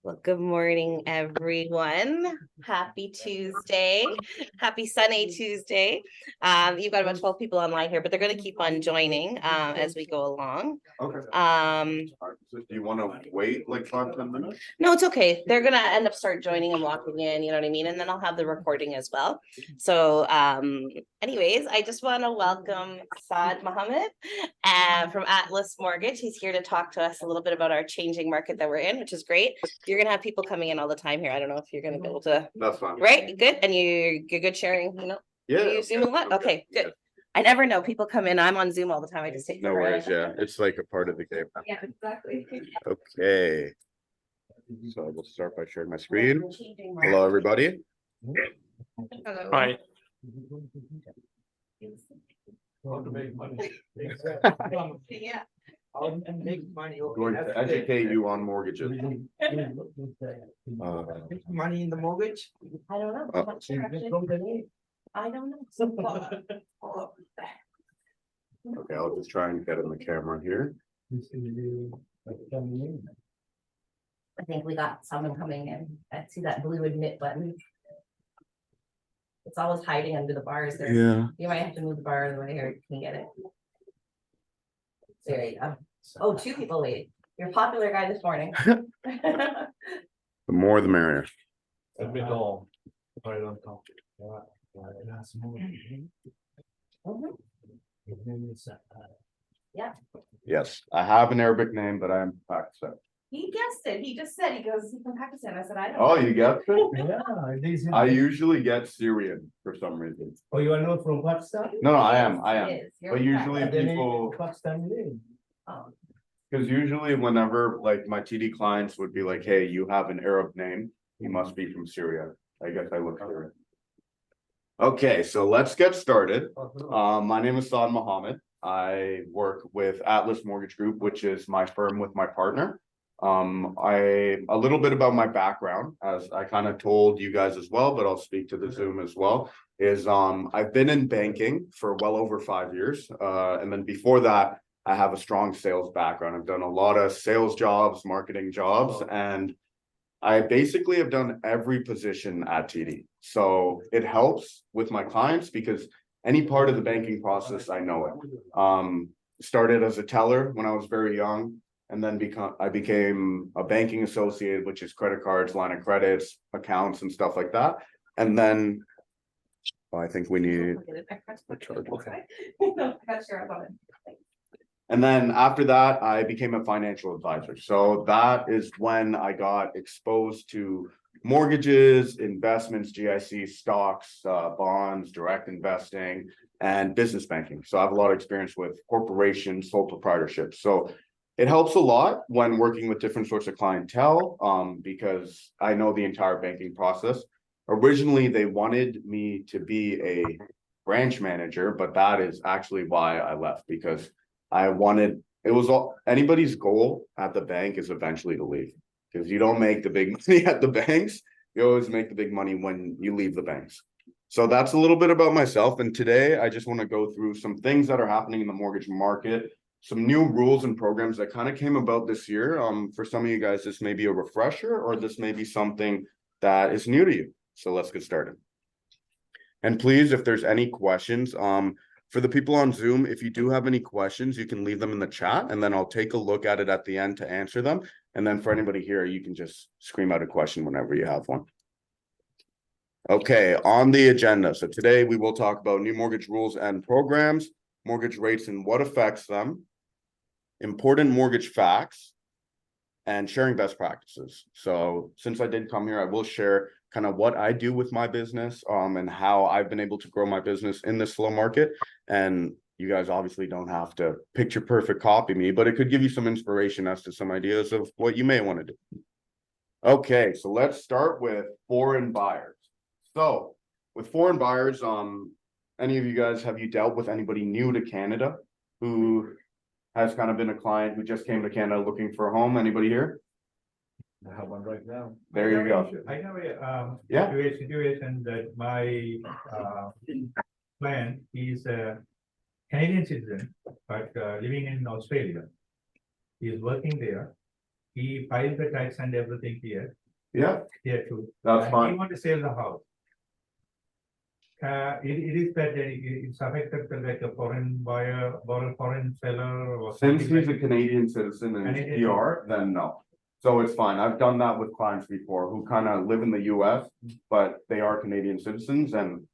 Well, good morning, everyone. Happy Tuesday. Happy Sunny Tuesday. You've got about 12 people online here, but they're going to keep on joining as we go along. Okay. Do you want to wait like 5-10 minutes? No, it's okay. They're going to end up start joining and walking in, you know what I mean? And then I'll have the recording as well. So anyways, I just want to welcome Saad Mohammed from Atlas Mortgage. He's here to talk to us a little bit about our changing market that we're in, which is great. You're going to have people coming in all the time here. I don't know if you're going to be able to. That's fine. Right? Good. And you're good sharing, you know? Yeah. You Zoom a lot? Okay, good. I never know. People come in. I'm on Zoom all the time. I just take No worries. Yeah, it's like a part of the game. Yeah, exactly. Okay. So I will start by sharing my screen. Hello, everybody. Hello. Hi. Yeah. Going to educate you on mortgages. Money in the mortgage? I don't know. I'm not sure, actually. I don't know. Okay, I'll just try and get in the camera here. I think we got someone coming in. I see that blue admit button. It's always hiding under the bars there. Yeah. You might have to move the bar out of the way here. You can get it. There you go. Oh, 2 people waiting. You're a popular guy this morning. The more the merrier. Admit all. Right on top. Yeah. Yes, I have an Arabic name, but I am Pakistan. He guessed it. He just said he goes, he's from Pakistan. I said, I don't Oh, know. you get it? Yeah. I usually get Syrian for some reason. Oh, you are not from Pakistan? No, I am. He is. You're But from usually Pakistan. people, Pakistan name. Oh, because usually whenever like my TD clients would be like, hey, you have an Arab name, you must be from Syria. I guess I look Syrian. Okay, so let's get started. My name is Saad Mohammed. I work with Atlas Mortgage Group, which is my firm with my partner. A little bit about my background, as I kind of told you guys as well, but I'll speak to the Zoom as well, is I've been in banking for well over 5 years. And then before that, I have a strong sales background. I've done a lot of sales jobs, marketing jobs, and I basically have done every position at TD. So it helps with my clients because any part of the banking process, I know it. Started as a teller when I was very young, and then I became a banking associate, which is credit cards, line of credits, accounts, and stuff like that. And then I think we need a charge. Okay. And then after that, I became a financial advisor. So that is when I got exposed to mortgages, investments, GIC, stocks, bonds, direct investing, and business banking. So I have a lot of experience with corporations, sole proprietorships. So it helps a lot when working with different sorts of clientele because I know the entire banking process. Originally, they wanted me to be a branch manager, but that is actually why I left, because it was all anybody's goal at the bank is eventually to leave, because you don't make the big money at the banks. You always make the big money when you leave the banks. So that's a little bit about myself. And today I just want to go through some things that are happening in the mortgage market, some new rules and programs that kind of came about this year. For some of you guys, this may be a refresher, or this may be something that is new to you. So let's get started. And please, if there's any questions, for the people on Zoom, if you do have any questions, you can leave them in the chat, and then I'll take a look at it at the end to answer them. And then for anybody here, you can just scream out a question whenever you have one. Okay, on the agenda. So today we will talk about new mortgage rules and programs, mortgage rates and what affects them, important mortgage facts, and sharing best practices. So since I did come here, I will share kind of what I do with my business and how I've been able to grow my business in this slow market. And you guys obviously don't have to picture perfect copy me, but it could give you some inspiration as to some ideas of what you may want to do. Okay, so let's start with foreign buyers. So with foreign buyers, any of you guys, have you dealt with anybody new to Canada who has kind of been a client who just came to Canada looking for a home? Anybody here? I have one right now. There you go. I have a Yeah. situation that my client is a Canadian citizen, but living in Australia. He is working there, he filed the tax and everything here too. That's And fine. he want to sell the house. It is that it's affected to like a foreign buyer, or a foreign seller or Since something he's a like. Canadian citizen and he's Canadian. PR, then no. So it's fine. I've done that with clients before who kind of live in the US, but they are Canadian citizens and.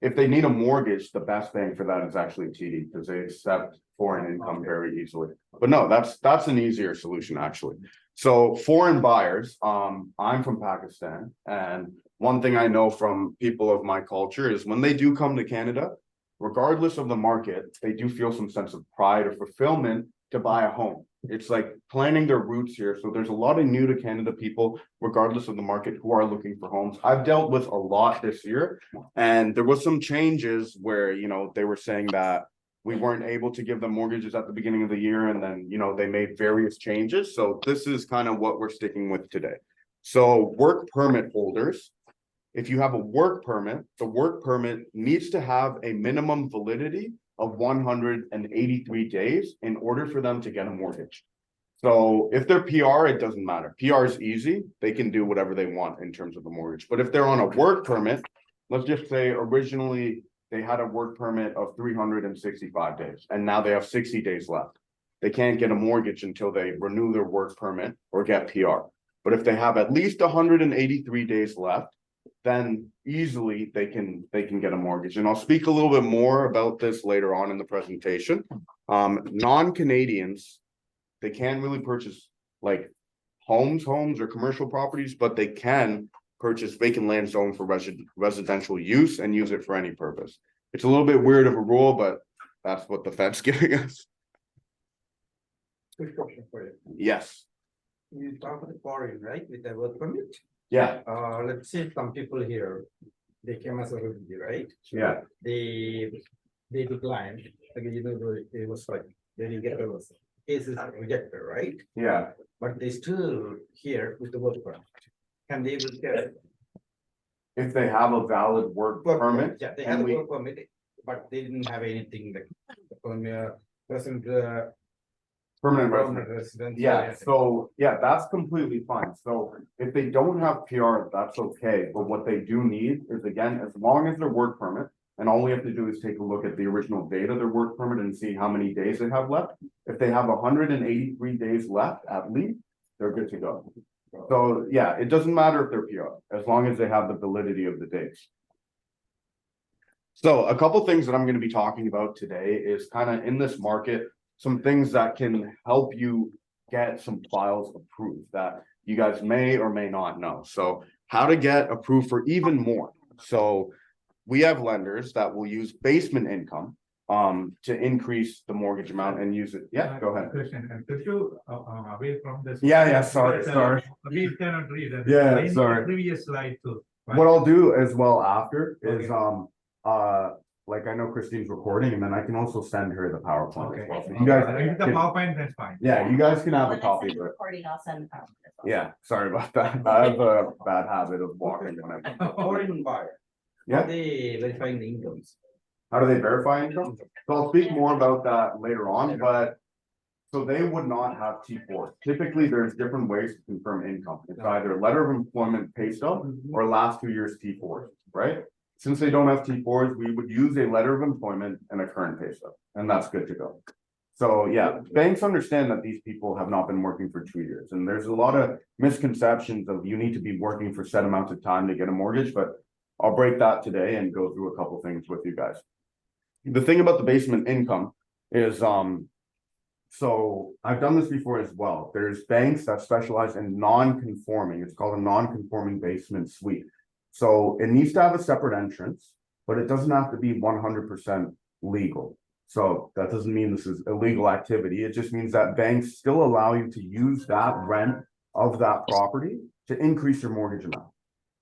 If they need a mortgage, the best bank for that is actually TD because they accept foreign income very easily. But no, that's an easier solution actually. So foreign buyers, I'm from Pakistan and one thing I know from people of my culture is when they do come to Canada, regardless of the market, they do feel some sense of pride or fulfillment to buy a home. It's like planting their roots here. So there's a lot of new to Canada people, regardless of the market, who are looking for homes. I've dealt with a lot this year. And there was some changes where, they were saying that we weren't able to give them mortgages at the beginning of the year. And then, they made various changes. So this is kind of what we're sticking with today. So work permit holders, if you have a work permit, the work permit needs to have a minimum validity of 183 days in order for them to get a mortgage. So if they're PR, it doesn't matter. PR is easy. They can do whatever they want in terms of the mortgage. But if they're on a work permit, let's just say originally they had a work permit of 365 days and now they have 60 days left. They can't get a mortgage until they renew their work permit or get PR. But if they have at least 183 days left, then easily they can get a mortgage. And I'll speak a little bit more about this later on in the presentation. Non-Canadians, they can't really purchase like homes or commercial properties, but they can purchase vacant land zoned for residential use and use it for any purpose. It's a little bit weird of a rule, but that's what the Fed's giving us. Quick question for you. Yes. You talk about foreign, right, with the work permit? Yeah. Let's say some people here, they came as a refugee, right? Yeah. They declined, like, it was like, they didn't get a case is rejected, right? Yeah. But they still here with the work permit. Can they will get? If they have a valid work permit. Yeah, they and have a we- work permit, but they didn't have anything like, person, Permanent resident. permanent residence. Yeah, so, yeah, that's completely fine. So if they don't have PR, that's okay. But what they do need is, again, as long as their work permit, and all we have to do is take a look at the original date of their work permit and see how many days they have left. If they have 183 days left at least, they're good to go. So, yeah, it doesn't matter if they're PR, as long as they have the validity of the dates. So a couple things that I'm gonna be talking about today is kind of in this market, some things that can help you get some files approved that you guys may or may not know. So how to get approved for even more. So we have lenders that will use basement income to increase the mortgage amount and use it. Yeah, go ahead. Question, and could you away from this? Yeah, sorry. We cannot read. Yeah, In the sorry. Previous slide too. What I'll do as well after is, Okay. like I know Christine's recording and then I can also send her the PowerPoint as Okay. well. So you guys, If the can- PowerPoint, that's fine. yeah, you guys can have a When I copy send of the it. recording, I'll send the PowerPoint as well. Yeah, sorry about that. I have a bad habit of walking. when I'm- Foreign buyer. Yeah. Are they verifying the incomes? How do they verify income? So I'll speak more about that later on, but. So they would not have T4. Typically, there's different ways to confirm income. It's either letter of employment pay stub or last 2 years T4s, right? Since they don't have T4s, we would use a letter of employment and a current pay stub, and that's good to go. So yeah, banks understand that these people have not been working for 2 years, and there's a lot of misconceptions of you need to be working for set amounts of time to get a mortgage, but I'll break that today and go through a couple things with you guys. The thing about the basement income is, so I've done this before as well. There's banks that specialize in non-conforming. It's called a non-conforming basement suite. So it needs to have a separate entrance, but it doesn't have to be 100% legal. So that doesn't mean this is illegal activity. It just means that banks still allow you to use that rent of that property to increase your mortgage amount.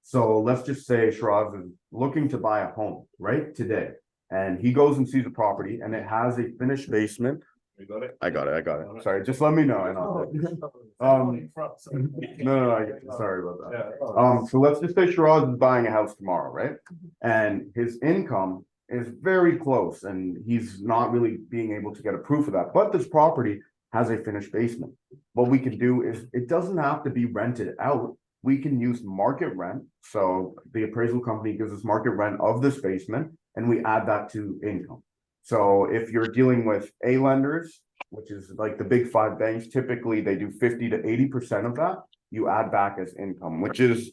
So let's just say Shiraz is looking to buy a home right today, and he goes and sees a property and it has a finished basement. You got it? I got it. Sorry, just let me know. I know. No, sorry about that. So let's just say Shiraz is buying a house tomorrow, right? And his income is very close and he's not really being able to get a proof of that, but this property has a finished basement. what we can do is, it doesn't have to be rented out. We can use market rent. So the appraisal company gives us market rent of this basement and we add that to income. So if you're dealing with A lenders, which is like the big five banks, typically they do 50 to 80% of that. You add back as income, which is,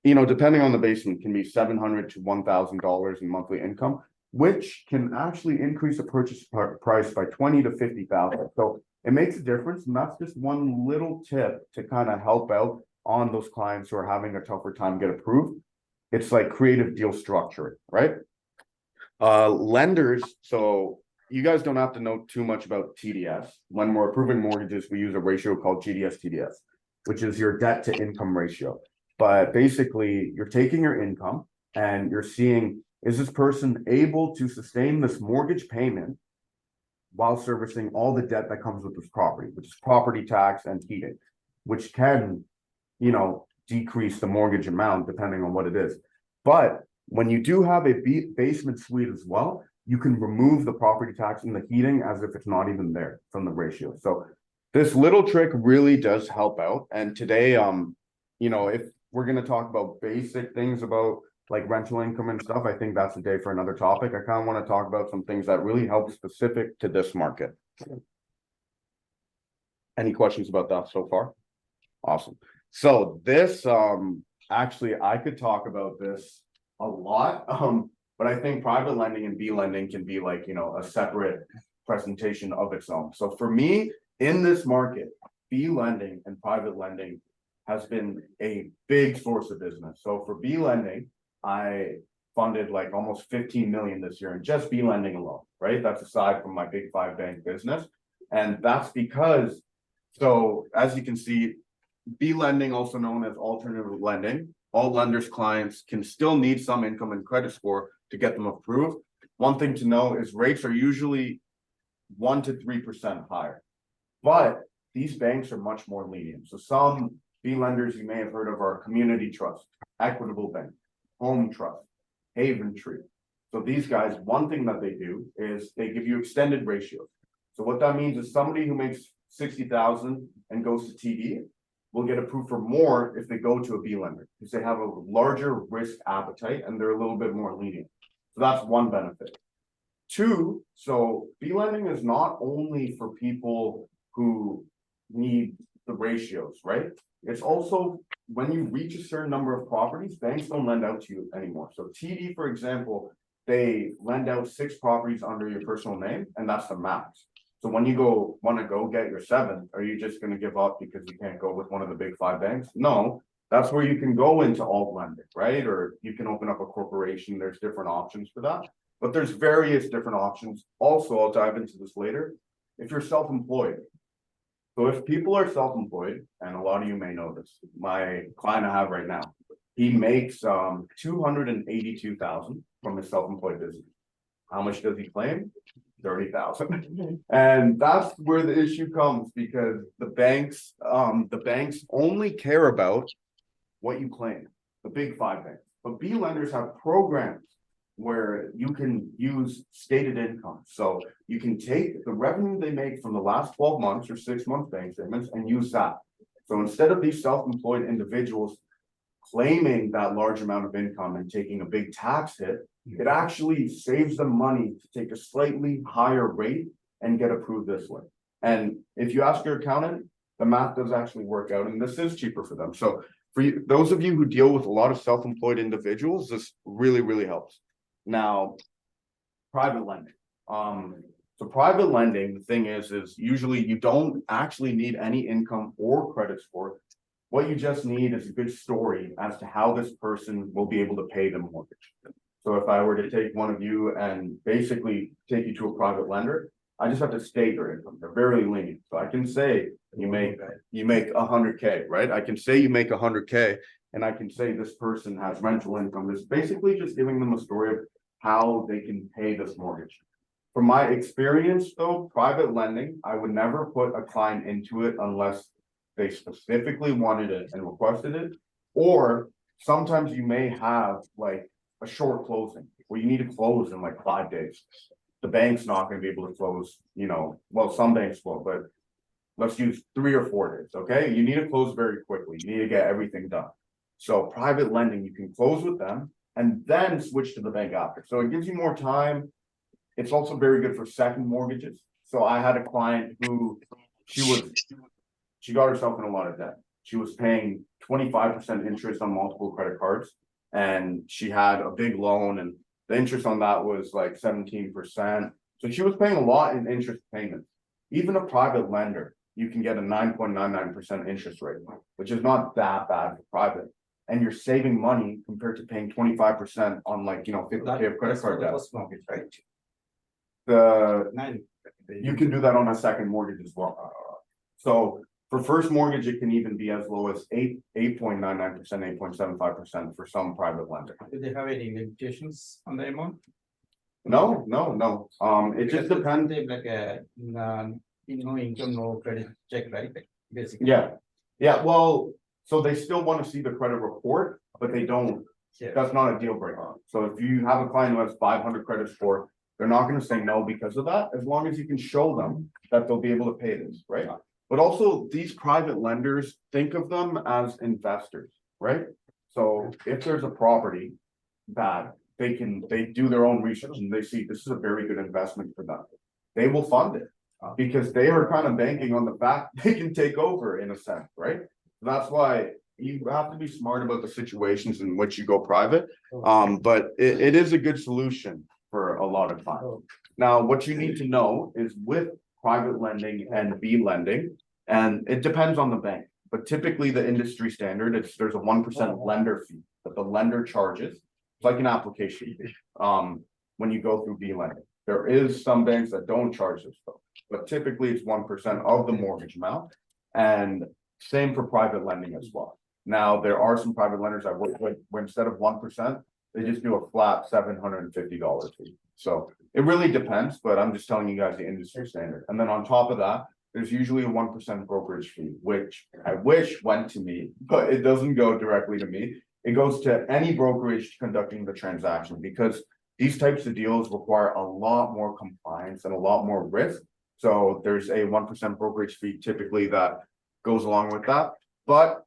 you know, depending on the basement, can be $700 to $1,000 in monthly income, which can actually increase the purchase price by 20 to 50,000. So it makes a difference, and that's just one little tip to kind of help out on those clients who are having a tougher time get approved. It's like creative deal structuring, right? Lenders, so you guys don't have to know too much about TDS. When we're approving mortgages, we use a ratio called GDS TDS, which is your debt to income ratio. But basically, you're taking your income and you're seeing, is this person able to sustain this mortgage payment while servicing all the debt that comes with this property, which is property tax and heating, which can, you know, decrease the mortgage amount depending on what it is. But when you do have a basement suite as well, you can remove the property tax and the heating as if it's not even there from the ratio. So this little trick really does help out. And today, you know, if we're going to talk about basic things about like rental income and stuff, I think that's a day for another topic. I kind of want to talk about some things that really help specific to this market. Any questions about that so far? Awesome. So this, actually, I could talk about this a lot, but I think private lending and B lending can be like, you know, a separate presentation of its own. So for me, in this market, B lending and private lending has been a big source of business. So for B lending, I funded like almost 15 million this year in just B lending alone, right? That's aside from my big five bank business. And that's because, so as you can see, B lending, also known as alternative lending, all lenders' clients can still need some income and credit score to get them approved. One thing to know is rates are usually 1 to 3% higher, but these banks are much more lenient. So some B lenders you may have heard of are Community Trust, Equitable Bank, Home Trust, Haven Tree. So these guys, one thing that they do is they give you extended ratios. So what that means is somebody who makes 60,000 and goes to TD will get approved for more if they go to a B lender, because they have a larger risk appetite and they're a little bit more lenient. So that's one benefit. Two, so B lending is not only for people who need the ratios, right? It's also when you reach a certain number of properties, banks don't lend out to you anymore. So TD, for example, they lend out 6 properties under your personal name, and that's the max. So when you want to go get your 7th, are you just going to give up because you can't go with one of the big 5 banks? No, that's where you can go into alt lending, right? Or you can open up a corporation. There's different options for that, but there's various different options. Also, I'll dive into this later. If you're self-employed, so if people are self-employed, and a lot of you may know this, my client I have right now, he makes 282,000 from his self-employed business. How much does he claim? 30,000. And that's where the issue comes, because the banks only care about what you claim, the big 5 banks. But B lenders have programs where you can use stated income. So you can take the revenue they make from the last 12 months or 6 month bank statements and use that. So instead of these self-employed individuals claiming that large amount of income and taking a big tax hit, it actually saves them money to take a slightly higher rate and get approved this way. And if you ask your accountant, the math does actually work out, and this is cheaper for them. So for you, those of you who deal with a lot of self-employed individuals, this really, really helps. Now, private lending. So private lending, the thing is usually you don't actually need any income or credit score. What you just need is a good story as to how this person will be able to pay the mortgage. So if I were to take one of you and basically take you to a private lender, I just have to state your income. They're very lenient. So I can say you make 100K, right? I can say you make 100K, and I can say this person has rental income. It's basically just giving them a story of how they can pay this mortgage. From my experience though, private lending, I would never put a client into it unless they specifically wanted it and requested it. Or sometimes you may have like a short closing where you need to close in like 5 days. The bank's not going to be able to close, you know, well, some banks will, but let's use 3 or 4 days, okay? You need to close very quickly. You need to get everything done. So private lending, you can close with them and then switch to the bank after. So it gives you more time. It's also very good for second mortgages. So I had a client who she got herself in a lot of debt. She was paying 25% interest on multiple credit cards. And she had a big loan and the interest on that was like 17%. So she was paying a lot in interest payments. Even a private lender, you can get a 9.99% interest rate, which is not that bad for private. And you're saving money compared to paying 25% on like, 50K of credit card debt. First mortgage, right? The, 9. you can do that on a second mortgage as well. So for first mortgage, it can even be as low as 8.99%, 8.75% for some private lender. Do they have any limitations on the amount? No. It just Because depends. they like a, no income, no credit check, right? Basically. Yeah, well, so they still want to see the credit report, but they don't, Yeah. that's not a deal breaker. So if you have a client who has 500 credit score, they're not gonna say no because of that, as long as you can show them that they'll be able to pay this, right? But also, these private lenders, think of them as investors, right? So if there's a property that they do their own research and they see this is a very good investment for them, they will fund it. Because they are kind of banking on the fact they can take over in a sense, right? That's why you have to be smart about the situations in which you go private. But it is a good solution for a lot of clients. Now, what you need to know is with private lending and B lending, and it depends on the bank, but typically the industry standard, there's a 1% lender fee that the lender charges. It's like an application fee, when you go through B lending. There is some banks that don't charge this though, but typically it's 1% of the mortgage amount. And same for private lending as well. Now, there are some private lenders that work with, where instead of 1%, they just do a flat $750 fee. So it really depends, but I'm just telling you guys the industry standard. And then on top of that, there's usually a 1% brokerage fee, which I wish went to me, but it doesn't go directly to me. It goes to any brokerage conducting the transaction because these types of deals require a lot more compliance and a lot more risk. So there's a 1% brokerage fee typically that goes along with that. But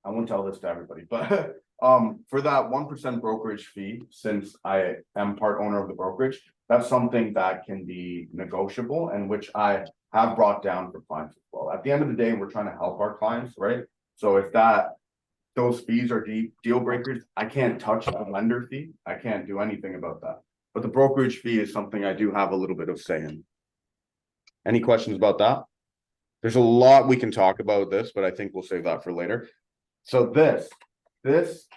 I won't tell this to everybody, but for that 1% brokerage fee, since I am part owner of the brokerage, that's something that can be negotiable and which I have brought down for clients as well. At the end of the day, we're trying to help our clients, right? So if those fees are deal breakers, I can't touch the lender fee. I can't do anything about that. But the brokerage fee is something I do have a little bit of say in. Any questions about that? There's a lot we can talk about this, but I think we'll save that for later. So this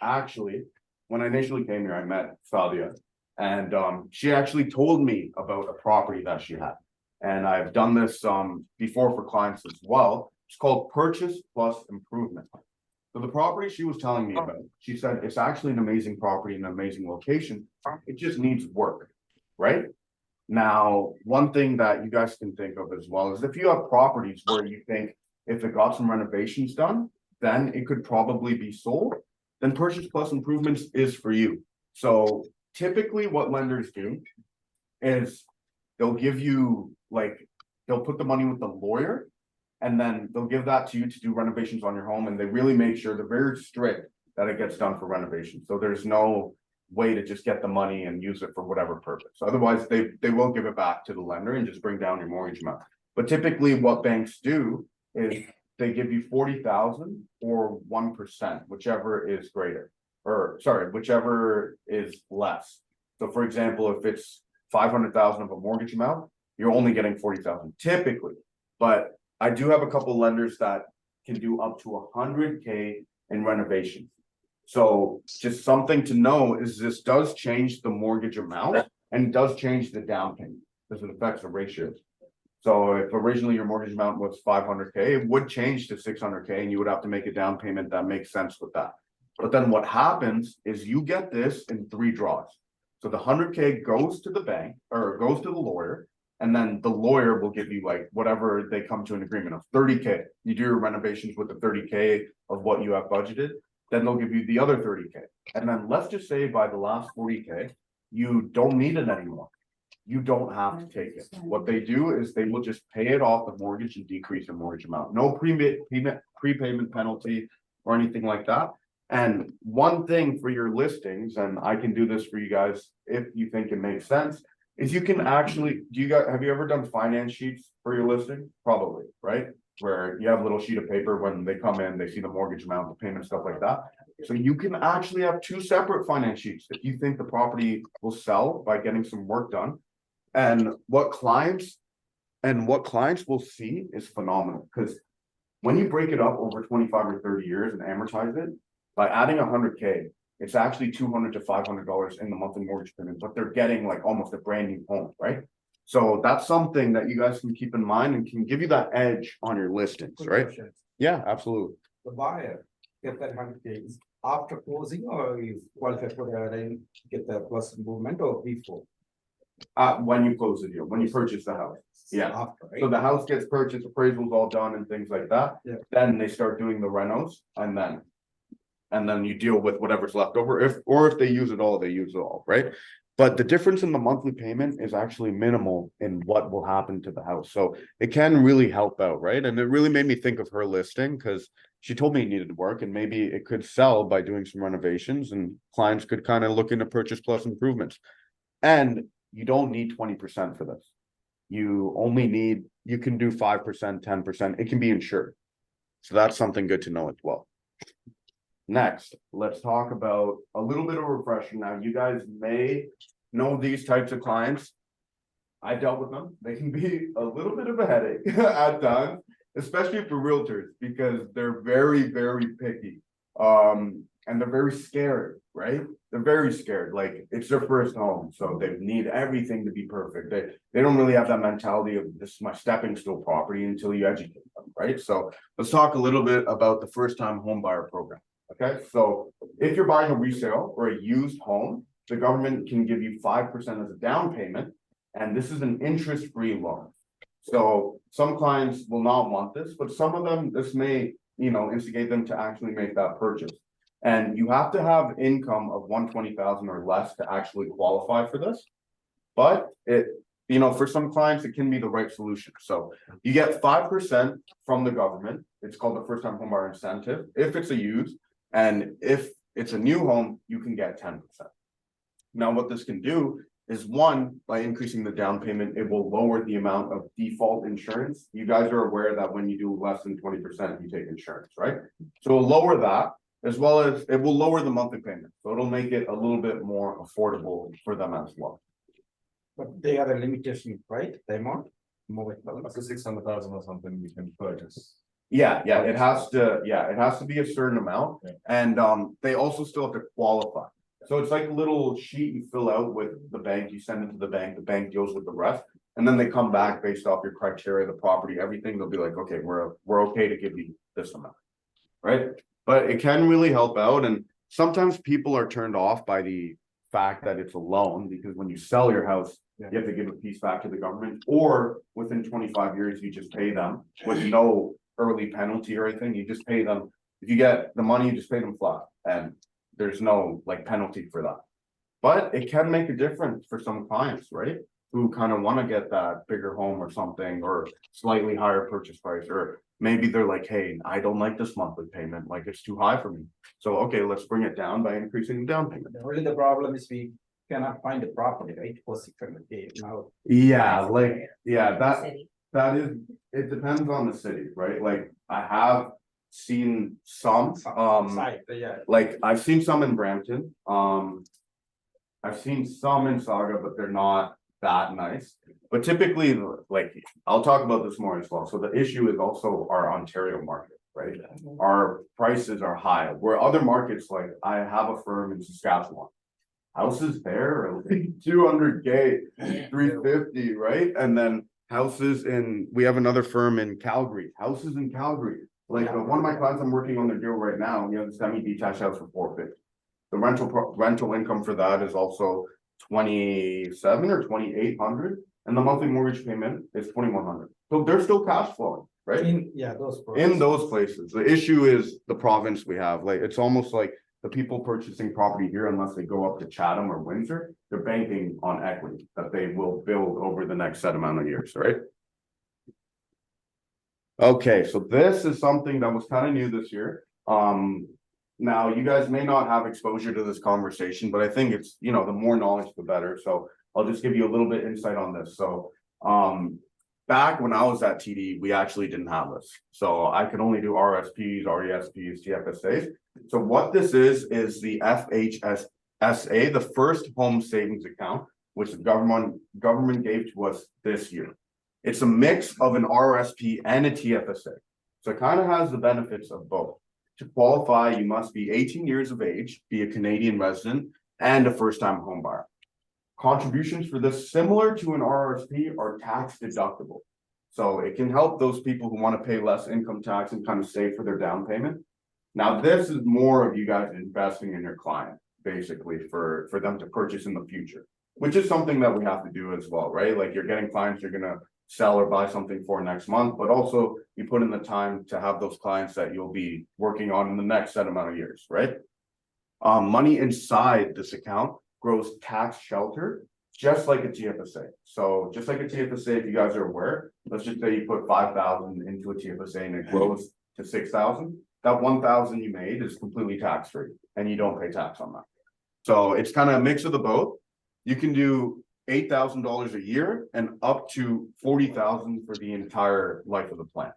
actually, when I initially came here, I met Fadia and she actually told me about a property that she had. And I've done this before for clients as well. It's called Purchase Plus Improvement. So the property she was telling me about, she said it's actually an amazing property, an amazing location. It just needs work, right? Now, one thing that you guys can think of as well is if you have properties where you think if it got some renovations done, then it could probably be sold, then Purchase Plus Improvements is for you. So typically what lenders do is they'll give you they'll put the money with the lawyer and then they'll give that to you to do renovations on your home. And they really make sure they're very strict that it gets done for renovation. So there's no way to just get the money and use it for whatever purpose. Otherwise, they will give it back to the lender and just bring down your mortgage amount. But typically what banks do is they give you 40,000 or 1%, whichever is greater, or sorry, whichever is less. So for example, if it's 500,000 of a mortgage amount, you're only getting 40,000 typically. But I do have a couple lenders that can do up to 100K in renovation. So just something to know is this does change the mortgage amount and does change the down payment because it affects the ratios. So if originally your mortgage amount was 500K, it would change to 600K and you would have to make a down payment that makes sense with that. But then what happens is you get this in 3 draws. So the 100K goes to the bank or goes to the lawyer, and then the lawyer will give you whatever they come to an agreement of 30K. You do your renovations with the 30K of what you have budgeted, then they'll give you the other 30K. And then let's just say by the last 40K, you don't need it anymore. you don't have to take it. What they do is they will just pay it off the mortgage and decrease your mortgage amount. No prepayment penalty or anything like that. And one thing for your listings, and I can do this for you guys if you think it makes sense, is you can actually, have you ever done finance sheets for your listing? Probably, right? Where you have a little sheet of paper when they come in, they see the mortgage amount, the payment, stuff like that. So you can actually have two separate finance sheets if you think the property will sell by getting some work done. And what clients will see is phenomenal, because when you break it up over 25 or 30 years and amortize it, by adding 100K, it's actually $200 to $500 in the monthly mortgage payment, but they're getting like almost a brand new home, right? So that's something that you guys can keep in mind and can give you that edge on your listings, Good right? question. Yeah, absolutely. The buyer get that 100K after closing or is qualified for the then get the plus movement or before? When you close the deal, when you purchase the house. Yeah. After, So right? the house gets purchased, appraisal's all done and things like that. Yeah. Then they start doing the renos and then you deal with whatever's left over. If they use it all, they use it all, right? But the difference in the monthly payment is actually minimal in what will happen to the house. So it can really help out, right? And it really made me think of her listing because she told me it needed work and maybe it could sell by doing some renovations and clients could kind of look into purchase plus improvements. And you don't need 20% for this. You can do 5%, 10%. It can be insured. So that's something good to know as well. Next, let's talk about a little bit of refresher. Now, you guys may know these types of clients. I dealt with them. They can be a little bit of a headache at times, especially for realtors, because they're very, very picky. And they're very scared, right? They're very scared. Like it's their first home, so they need everything to be perfect. They don't really have that mentality of this is my stepping stone property until you educate them, right? So let's talk a little bit about the first time home buyer program. Okay, so if you're buying a resale or a used home, the government can give you 5% as a down payment, and this is an interest-free loan. So some clients will not want this, but some of them, this may, instigate them to actually make that purchase. And you have to have income of 120,000 or less to actually qualify for this. But for some clients, it can be the right solution. So you get 5% from the government. It's called the first time home buyer incentive. If it's a used, and if it's a new home, you can get 10%. Now, what this can do is one, by increasing the down payment, it will lower the amount of default insurance. You guys are aware that when you do less than 20%, you take insurance, right? So it'll lower that, as well as it will lower the monthly payment. So it'll make it a little bit more affordable for them as well. But they are a limitation, right? The amount? Up to 600,000 or something you can purchase. Yeah, it has to be a certain amount. Yeah. And they also still have to qualify. So it's like a little sheet you fill out with the bank, you send it to the bank deals with the rest. And then they come back based off your criteria, the property, everything, they'll be like, okay, we're okay to give you this amount. Right? But it can really help out. And sometimes people are turned off by the fact that it's a loan, because when you sell your house, you have to give a piece back to the government, or within 25 years, you just pay them with no early penalty or anything. You just pay them. If you get the money, you just pay them flat, and there's no penalty for that. But it can make a difference for some clients, right? Who kind of want to get that bigger home or something, or slightly higher purchase price, or maybe they're like, hey, I don't like this monthly payment, like it's too high for me. So, okay, let's bring it down by increasing the down payment. Only the problem is we cannot find a property, right, for 600K now. Yeah, that is, it depends on the city, right? Like I have seen some, Side, yeah. like I've seen some in Brampton, I've seen some in Saga, but they're not that nice. But typically, like, I'll talk about this more as well. So the issue is also our Ontario market, right? Our prices are high, where other markets, like I have a firm in Saskatchewan. Houses there are like 200K, 350, right? And then we have another firm in Calgary, houses in Calgary. Like one of my clients, I'm working on their deal right now, he has a semi-detached house for 450. The rental income for that is also 27 or 2,800, and the monthly mortgage payment is 2,100. So they're still cash flowing, right? In those. In those places. The issue is the province we have. Like it's almost like the people purchasing property here, unless they go up to Chatham or Windsor, they're banking on equity that they will build over the next set amount of years, right? Okay, so this is something that was kind of new this year. Now you guys may not have exposure to this conversation, but I think it's, the more knowledge, the better. So I'll just give you a little bit insight on this. So, back when I was at TD, we actually didn't have this. So I could only do RSPs, RESPs, TFSAs. So what this is the FHSA, the first home savings account, which the government gave to us this year. It's a mix of an RSP and a TFSA. So it kind of has the benefits of both. To qualify, you must be 18 years of age, be a Canadian resident, and a first-time home buyer. Contributions for this, similar to an RRSP, are tax deductible. So it can help those people who want to pay less income tax and kind of save for their down payment. Now, this is more of you guys investing in your client, basically, for them to purchase in the future, which is something that we have to do as well, right? Like, you're getting clients you're going to sell or buy something for next month, but also you put in the time to have those clients that you'll be working on in the next set amount of years, right? Money inside this account grows tax shelter, just like a TFSA. So just like a TFSA, if you guys are aware, let's just say you put 5,000 into a TFSA and it grows to 6,000. That 1,000 you made is completely tax-free and you don't pay tax on that. So it's kind of a mix of the both. You can do $8,000 a year and up to $40,000 for the entire life of the plan.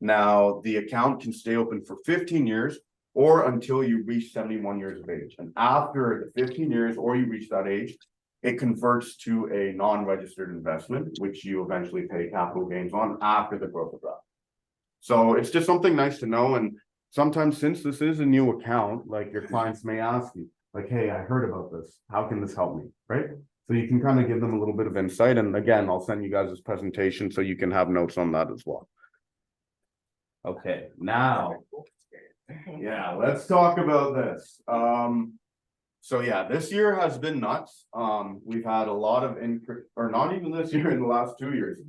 Now, the account can stay open for 15 years or until you reach 71 years of age. And after the 15 years or you reach that age, it converts to a non-registered investment, which you eventually pay capital gains on after the growth of that. So it's just something nice to know. And sometimes, since this is a new account, like, your clients may ask you, like, hey, I heard about this. How can this help me? Right? So you can kind of give them a little bit of insight. And again, I'll send you guys this presentation so you can have notes on that as well. Okay, now, yeah, let's talk about this. So yeah, this year has been nuts. We've had a lot of or not even this year, in the last 2 years,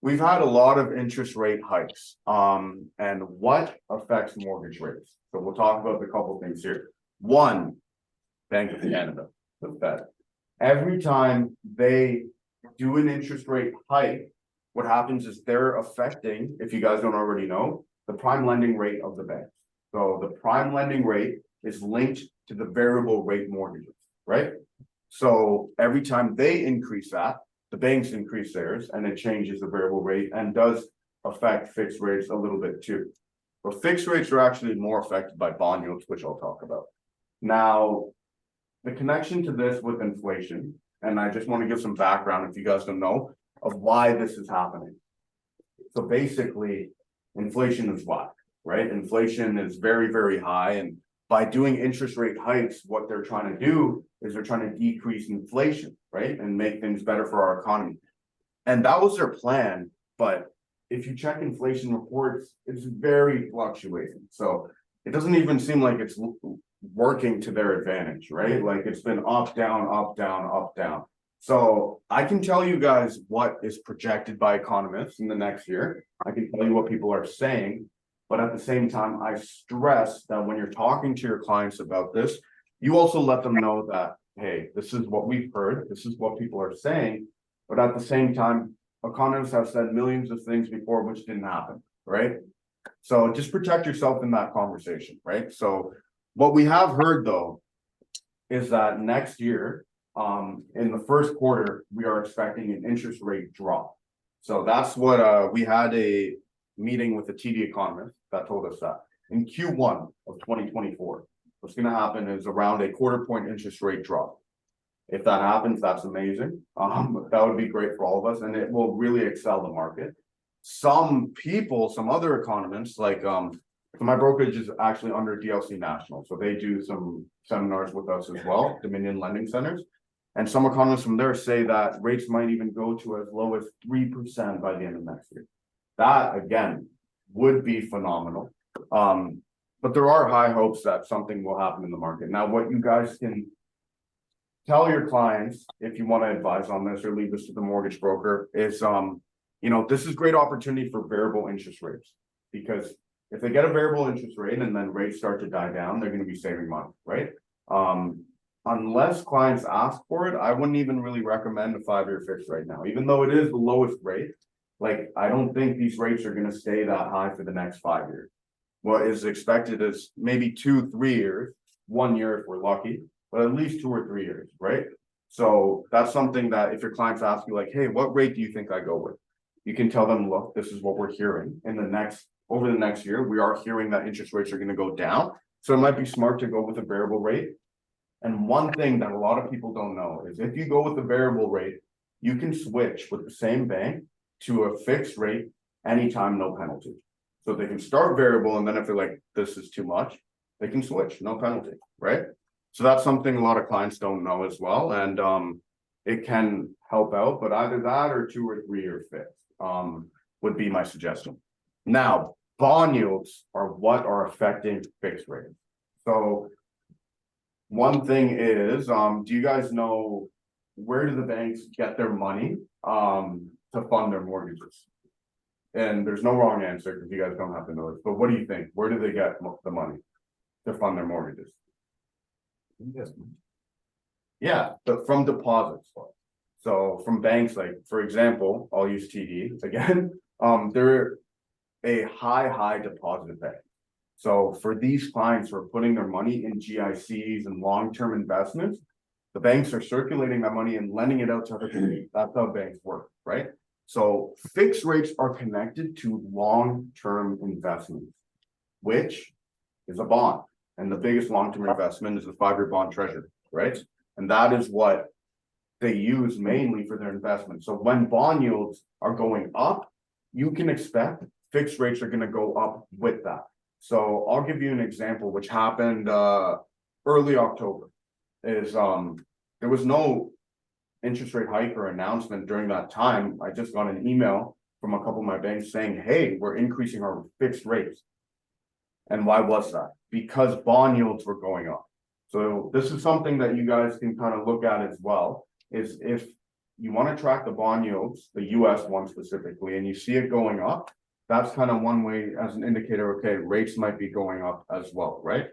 we've had a lot of interest rate hikes. And what affects mortgage rates? So we'll talk about a couple things here. One, Bank of Canada, the Fed. Every time they do an interest rate hike, what happens is they're affecting, if you guys don't already know, the prime lending rate of the banks. So the prime lending rate is linked to the variable rate mortgages, right? So every time they increase that, the banks increase theirs, and it changes the variable rate and does affect fixed rates a little bit too. But fixed rates are actually more affected by bond yields, which I'll talk about. Now, the connection to this with inflation, and I just want to give some background, if you guys don't know, of why this is happening. So basically, inflation is whack, right? Inflation is very, very high. And by doing interest rate hikes, what they're trying to do is they're trying to decrease inflation, right? And make things better for our economy. And that was their plan. But if you check inflation reports, it's very fluctuating. So it doesn't even seem like it's working to their advantage, right? Like, it's been up, down, up, down, up, down. So I can tell you guys what is projected by economists in the next year. I can tell you what people are saying, but at the same time, I stress that when you're talking to your clients about this, you also let them know that, hey, this is what we've heard, this is what people are saying, but at the same time, economists have said millions of things before which didn't happen, right? So just protect yourself in that conversation, right? So what we have heard, though, is that next year, in the first quarter, we are expecting an interest rate drop. So that's what we had a meeting with the TD economist that told us that in Q1 of 2024, what's going to happen is around a 1/4 point interest rate drop. If that happens, that's amazing. That would be great for all of us, and it will really excel the market. Some people, some other economists, like so my brokerage is actually under DLC National, so they do some seminars with us as well, Dominion Lending Centers. And some economists from there say that rates might even go to as low as 3% by the end of next year. That, again, would be phenomenal. But there are high hopes that something will happen in the market. Now, what you guys can tell your clients, if you want to advise on this or leave this to the mortgage broker, is this is great opportunity for variable interest rates, because if they get a variable interest rate and then rates start to die down, they're gonna be saving money, right? Unless clients ask for it, I wouldn't even really recommend a 5-year fix right now, even though it is the lowest rate. Like, I don't think these rates are gonna stay that high for the next 5 years. What is expected is maybe 2-3 years, 1 year if we're lucky, but at least 2 or 3 years, right? So that's something that if your clients ask you like, hey, what rate do you think I go with? You can tell them, look, this is what we're hearing over the next year, we are hearing that interest rates are gonna go down. So it might be smart to go with a variable rate. And one thing that a lot of people don't know is if you go with the variable rate, you can switch with the same bank to a fixed rate anytime, no penalty. So they can start variable and then if they're like, this is too much, they can switch, no penalty, right? So that's something a lot of clients don't know as well. And it can help out, but either that or 2 or 3 year fix would be my suggestion. Now, bond yields are what are affecting fixed rates. So one thing is, do you guys know where do the banks get their money to fund their mortgages? And there's no wrong answer because you guys don't have to know it. But what do you think? Where do they get the money to fund their mortgages? Investment. Yeah, but from deposits. So from banks, like for example, I'll use TD again. They're a high deposit bank. So for these clients who are putting their money in GICs and long-term investments, the banks are circulating that money and lending it out to other people. That's how banks work, right? So fixed rates are connected to long-term investments, which is a bond. And the biggest long-term investment is the 5-year bond treasury, right? And that is what they use mainly for their investment. So when bond yields are going up, you can expect fixed rates are going to go up with that. So I'll give you an example, which happened early October. Is there was no interest rate hike or announcement during that time. I just got an email from a couple of my banks saying, hey, we're increasing our fixed rates. And why was that? Because bond yields were going up. So this is something that you guys can kind of look at as well, is if you want to track the bond yields, the US one specifically, and you see it going up, that's kind of one way as an indicator, okay, rates might be going up as well, right?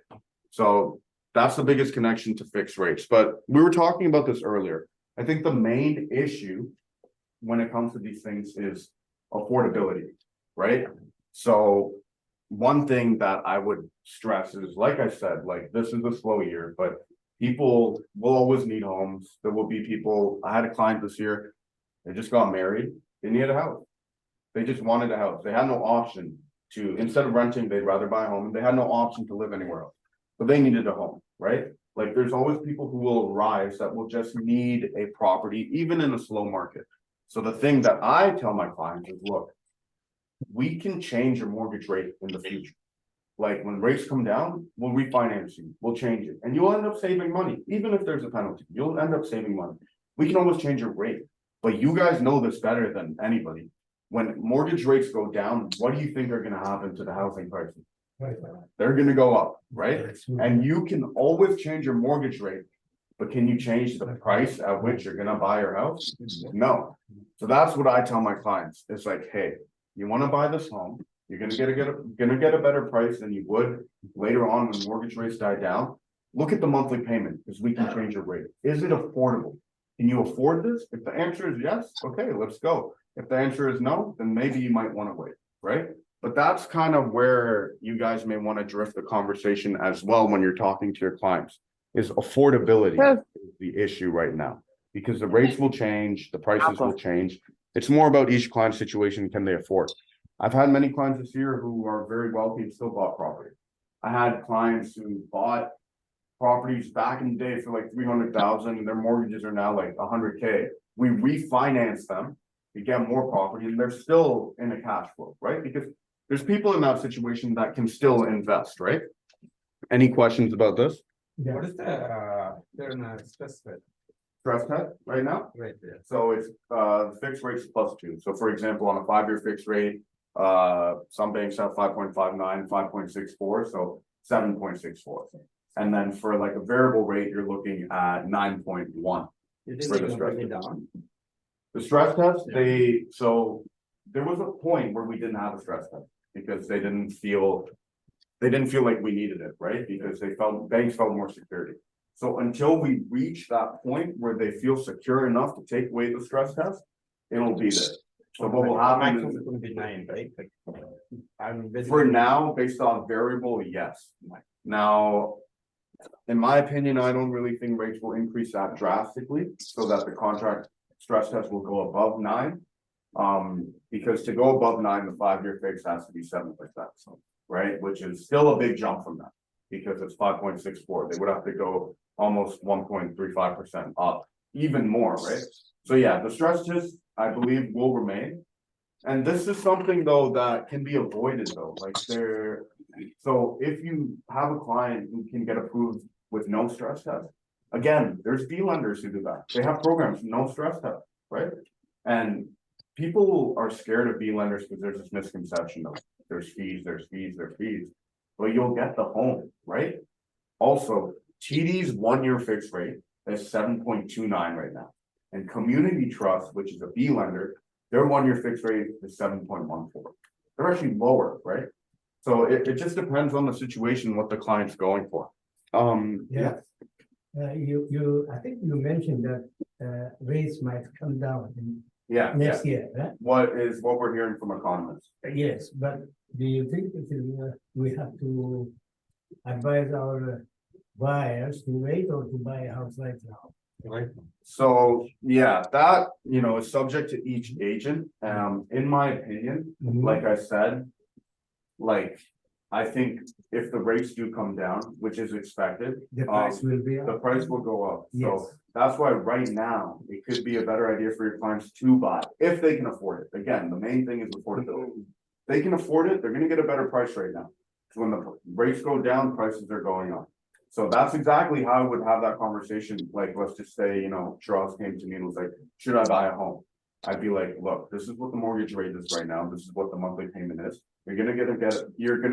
So that's the biggest connection to fixed rates. But we were talking about this earlier. I think the main issue when it comes to these things is affordability, right? So one thing that I would stress is, like I said, like this is a slow year, but people will always need homes. There will be people, I had a client this year, they just got married, they needed a house. They just wanted a house. They had no option to, instead of renting, they'd rather buy a home. They had no option to live anywhere else. So they needed a home, right? Like there's always people who will rise that will just need a property, even in a slow market. So the thing that I tell my clients is, look, we can change your mortgage rate in the future. Like when rates come down, we'll refinance you, we'll change it, and you'll end up saving money. Even if there's a penalty, you'll end up saving money. We can always change your rate, but you guys know this better than anybody. When mortgage rates go down, what do you think are gonna happen to the housing prices? They're gonna go up, right? And you can always change your mortgage rate, but can you change the price at which you're gonna buy your house? No. So that's what I tell my clients. It's like, hey, you wanna buy this home, you're gonna get a better price than you would later on when mortgage rates die down. Look at the monthly payment, because we can change your rate. Is it affordable? Can you afford this? If the answer is yes, okay, let's go. If the answer is no, then maybe you might want to wait, right? But that's kind of where you guys may want to drift the conversation as well when you're talking to your clients, is affordability is the issue right now, because the rates will change, the prices will change. It's more about each client situation, can they afford? I've had many clients this year who are very wealthy and still bought property. I had clients who bought properties back in the day for like 300,000 and their mortgages are now like 100K. We refinance them. You get more property and they're still in a cash flow, right? Because there's people in that situation that can still invest, right? Any questions about this? What is they're in a stress rate Stress test right now? right there? So it's fixed rates +2. So for example, on a 5-year fixed rate, some banks have 5.59, 5.64, so 7.64. And then for like a variable rate, you're looking at 9.1. For the stress test. Down. The stress test, so there was a point where we didn't have a stress test. because they didn't feel like we needed it, right? Because banks felt more security. So until we reach that point where they feel secure enough to take away the stress test, it'll be there. So what will happen Maximum is, is gonna be 9, right? Like, I'm for now, based on variable, yes. Now, in my opinion, I don't really think rates will increase that drastically so that the contract stress test will go above 9. Because to go above 9, the 5-year fix has to be 7%, right? Which is still a big jump from that because it's 5.64. They would have to go almost 1.35% up, even more, right? So yeah, the stress test, I believe, will remain. And this is something though that can be avoided though, so if you have a client who can get approved with no stress test, again, there's B lenders who do that. They have programs, no stress test, right? And people are scared of B lenders because there's this misconception of there's fees. But you'll get the home, right? Also, TD's 1-year fixed rate is 7.29 right now. And Community Trust, which is a B lender, their 1-year fixed rate is 7.14. They're actually lower, right? So it just depends on the situation, what the client's going for. Yeah. I think you mentioned that rates might come down in Yeah, next year, right? what we're hearing from economists. Yes, but do you think that we have to advise our buyers to wait or to buy a house right now? Right. So, yeah, that, is subject to each agent. In my opinion, like I said, I think if the rates do come down, which is expected, The price will be the up. price will go up. So Yes. that's why right now, it could be a better idea for your clients to buy, if they can afford it. Again, the main thing is affordability. They can afford it, they're gonna get a better price right now. So when the rates go down, prices are going up. So that's exactly how I would have that conversation. Like, let's just say, Charles came to me and was like, should I buy a home? I'd be like, look, this is what the mortgage rate is right now. This is what the monthly payment is. You're gonna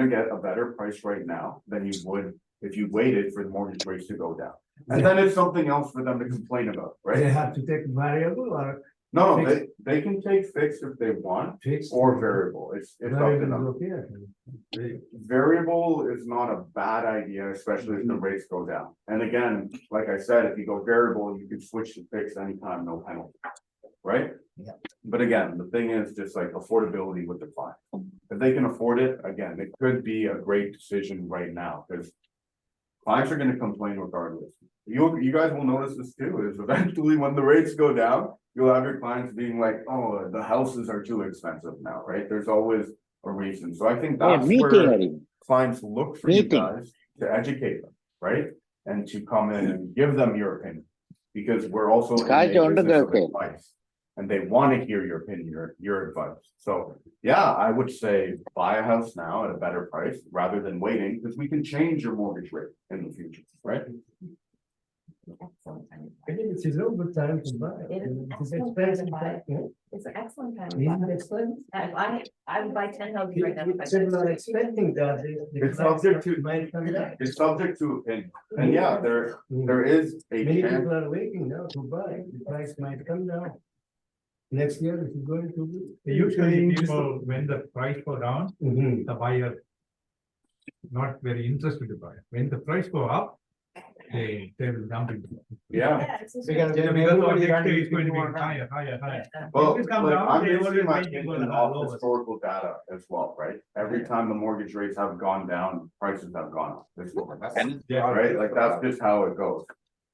get a better price right now than you would if you waited for the mortgage rates to go down. And then it's something else for them to complain about, They right? have to take variable or No, they can take fixed if they want fixed. or variable. It's up to Variable them. is okay. Variable is not a bad idea, especially if the rates go down. And again, like I said, if you go variable, you can switch to fixed anytime, no penalty. Right? Yeah. But again, the thing is just like affordability with the client. If they can afford it, again, it could be a great decision right now, because clients are gonna complain regardless. You guys will notice this too, is eventually when the rates go down, you'll have your clients being like, oh, the houses are too expensive now, right? There's always a reason. So I think that's where clients look for you guys to educate them, right? And to come in and give them your opinion. Because we're also in a business of advice. And they want to hear your opinion, your advice. So yeah, I would say buy a house now at a better price rather than waiting, because we can change your mortgage rate in the future, right? I think it's a real good time to buy. It is It's excellent time to expensive, buy. yeah. It's an excellent time. to Isn't buy. it excellent? I would buy 10 houses right now. if I could. People are expecting that. the It's subject to- might come down. It's subject to opinion. And yeah, there is a Many chance. people are waiting now to buy, the price might come down. Next year, it is going to be. Usually people, when the price go down, Mhm. the buyer not very interested to buy. When the price go up, they will dump it. Yeah, Yeah, it's just- Because Because everybody the next day running is going to be more higher. well, If it come like, down, I'm they basing always my try to go opinion the off lowest. historical data as well, right? Every time the mortgage rates have gone down, prices have gone up. Yeah, Right, like that's just how it goes.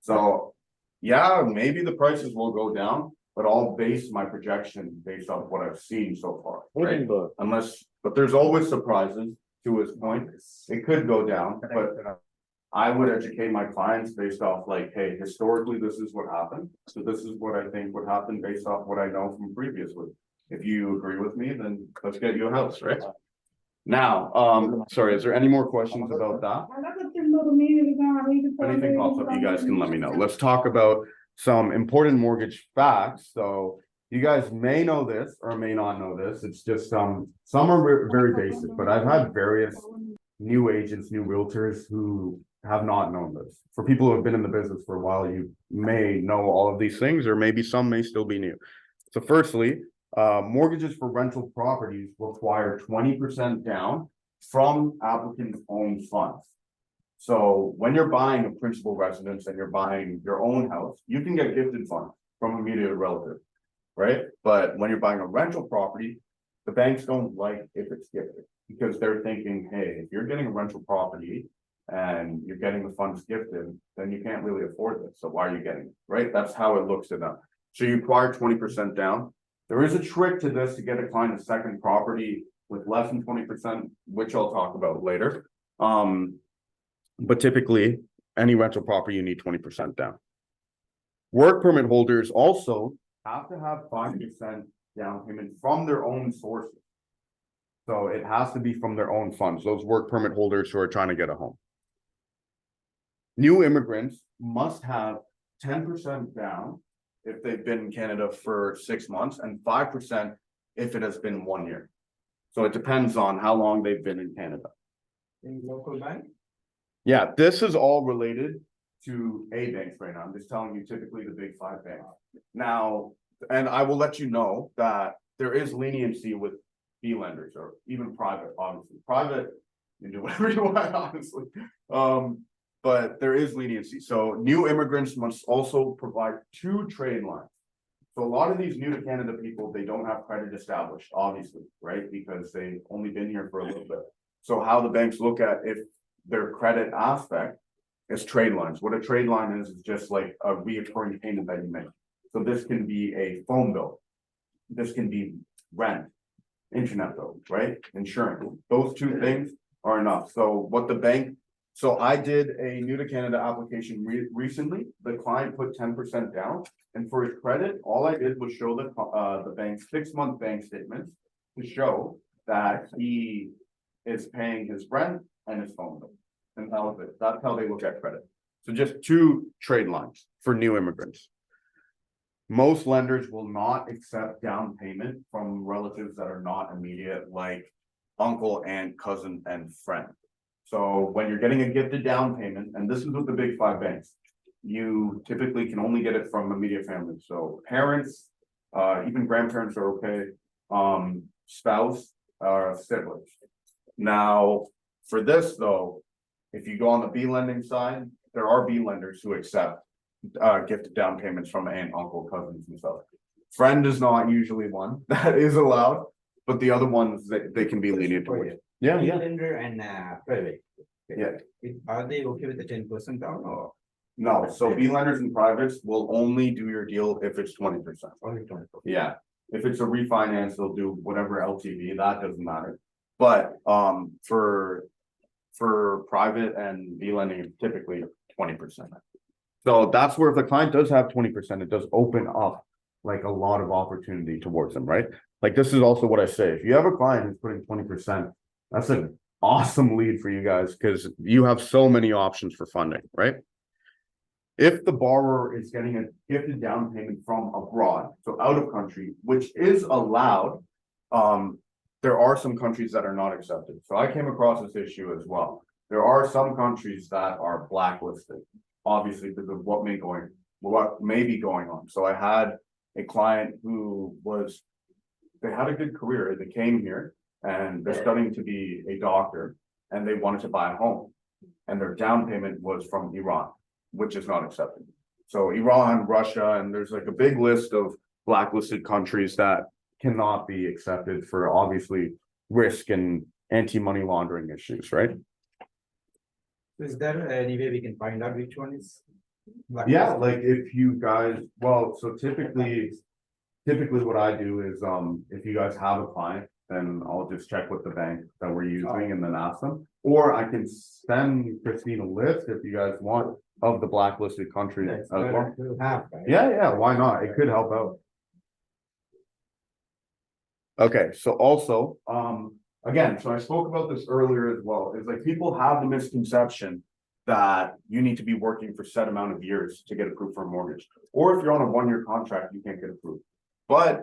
So, yeah, maybe the prices will go down, but I'll base my projection based on what I've seen so far, right? But there's always surprises, to his point, it could go down, but I would educate my clients based off like, hey, historically, this is what happened. So this is what I think would happen based off what I know from previously. If you agree with me, then let's get you a house, right? Now, sorry, is there any more questions about that? If anything pops up, you guys can let me know. Let's talk about some important mortgage facts. So you guys may know this or may not know this. It's just some are very basic, but I've had various new agents, new realtors who have not known this. For people who have been in the business for a while, you may know all of these things, or maybe some may still be new. So firstly, Mortgages for rental properties require 20% down from applicant's own funds. So when you're buying a principal residence and you're buying your own house, you can get gifted funds from immediate relative, right? But when you're buying a rental property, the banks don't like if it's gifted because they're thinking, hey, if you're getting a rental property and you're getting the funds gifted, then you can't really afford this. So why are you getting it, right? That's how it looks to them. So you require 20% down. There is a trick to this to get a client a second property with less than 20%, which I'll talk about later. But typically, any rental property, you need 20% down. Work permit holders also have to have 5% down payment from their own sources. So it has to be from their own funds, those work permit holders who are trying to get a home. New immigrants must have 10% down if they've been in Canada for 6 months and 5% if it has been 1 year. So it depends on how long they've been in Canada. In local bank? Yeah, this is all related to A banks right now. I'm just telling you typically the big 5 banks. Now, and I will let you know that there is leniency with B lenders or even private, obviously. Private, you do whatever you want, honestly. But there is leniency. So new immigrants must also provide 2 trade lines. So a lot of these new to Canada people, they don't have credit established, obviously, right? Because they've only been here for a little bit. So how the banks look at if their credit aspect is trade lines. What a trade line is just like a reoccurring payment that you make. So this can be a phone bill. This can be rent, internet bill, right? Insurance. Those 2 things are enough. So what the bank, so I did a new to Canada application recently. The client put 10% down, and for his credit, all I did was show the bank's 6-month bank statements to show that he is paying his rent and his phone bill. And that was it. That's how they look at credit. So just 2 trade lines for new immigrants. Most lenders will not accept down payment from relatives that are not immediate, like uncle, aunt, cousin, and friend. So when you're getting a gifted down payment, and this is with the big 5 banks, you typically can only get it from immediate family. So parents, even grandparents are okay. Spouse, siblings. Now, for this though, if you go on the B lending side, there are B lenders who accept gifted down payments from aunt, uncle, cousins, and stuff. Friend is not usually one that is allowed, but the other ones they can be lenient towards. Yeah, yeah, Lender and private. yeah. Are they okay with the 10% down or No, so B lenders and privates will only do your deal if it's 20%. only 20%? Yeah, if it's a refinance, they'll do whatever LTV, that doesn't matter. But for private and B lending, typically 20%. So that's where if the client does have 20%, it does open up like a lot of opportunity towards them, right? Like this is also what I say, if you have a client who's putting 20%, that's an awesome lead for you guys because you have so many options for funding, right? If the borrower is getting a gifted down payment from abroad, so out of country, which is allowed, there are some countries that are not accepted. So I came across this issue as well. There are some countries that are blacklisted, obviously because of what may be going on. So I had a client who they had a good career. They came here and they're studying to be a doctor and they wanted to buy a home. And their down payment was from Iran, which is not accepted. So Iran, Russia, and there's like a big list of blacklisted countries that cannot be accepted for obviously risk and anti-money laundering issues, right? Is there any way we can find out which one is? Yeah, like if you guys, well, so typically what I do is, if you guys have a client, then I'll just check with the bank that we're using and then ask them. Or I can send Christine a list if you guys want of the blacklisted countries as well. Yeah, why not? It could help out. Okay, so also, again, so I spoke about this earlier as well, is like people have the misconception that you need to be working for set amount of years to get approved for a mortgage. Or if you're on a 1-year contract, you can't get approved. But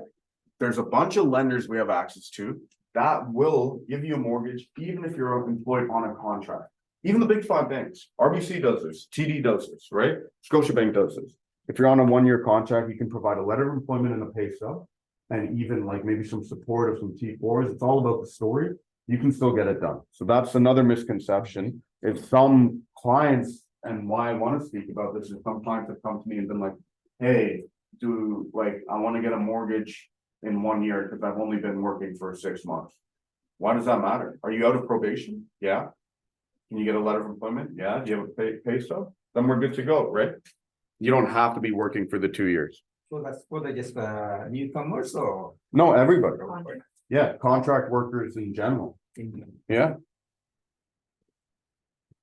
there's a bunch of lenders we have access to that will give you a mortgage, even if you're employed on a contract. Even the big 5 banks, RBC does this, TD does this, right? Scotiabank does this. If you're on a 1-year contract, you can provide a letter of employment and a pay stub. and even like maybe some support of some T4s, it's all about the story. You can still get it done. So that's another misconception. If some clients, and why I want to speak about this is some clients have come to me and been like, hey, I want to get a mortgage in 1 year because I've only been working for 6 months. Why does that matter? Are you out of probation? Yeah. Can you get a letter of employment? Yeah. Do you have a pay stub? Then we're good to go, right? You don't have to be working for the 2 years. So that's for the just newcomers or? No, everybody. Yeah, contract workers in general. Yeah.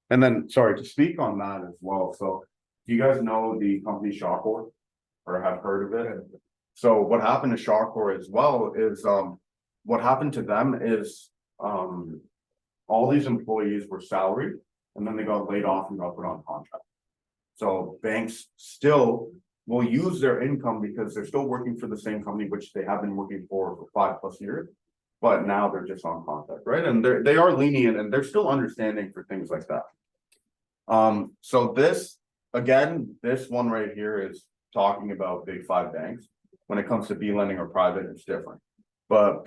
And then, sorry, to speak on that as well, so do you guys know the company Shawcor? Or have heard of it? So what happened to Shawcor as well is, what happened to them is, all these employees were salaried and then they got laid off and got put on contract. So banks still will use their income because they're still working for the same company, which they have been working for 5+ years. But now they're just on contract, right? And they are lenient and they're still understanding for things like that. So this, again, this one right here is talking about big 5 banks. When it comes to B lending or private, it's different. But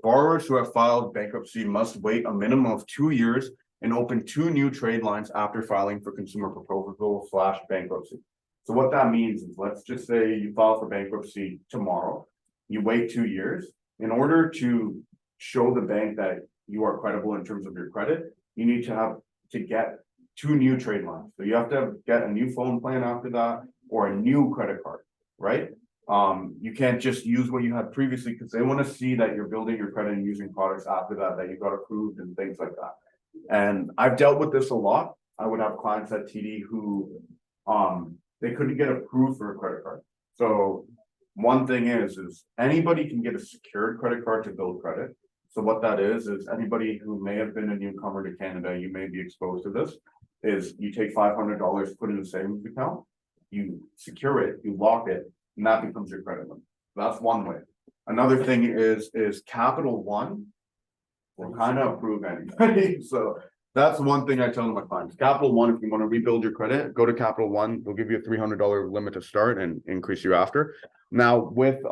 borrowers who have filed bankruptcy must wait a minimum of 2 years and open 2 new trade lines after filing for consumer proposal / bankruptcy. So what that means is, let's just say you file for bankruptcy tomorrow, you wait 2 years. In order to show the bank that you are credible in terms of your credit, you need to get 2 new trade lines. So you have to get a new phone plan after that, or a new credit card, right? You can't just use what you had previously because they want to see that you're building your credit and using products after that you got approved and things like that. And I've dealt with this a lot. I would have clients at TD who, they couldn't get approved for a credit card. So one thing is anybody can get a secured credit card to build credit. So what that is anybody who may have been a newcomer to Canada, you may be exposed to this, is you take $500, put it in a savings account, you secure it, you lock it, and that becomes your credit limit. That's one way. Another thing is Capital One will kind of approve anybody. So that's one thing I tell my clients. Capital One, if you want to rebuild your credit, go to Capital One. They'll give you a $300 limit to start and increase you after. Now with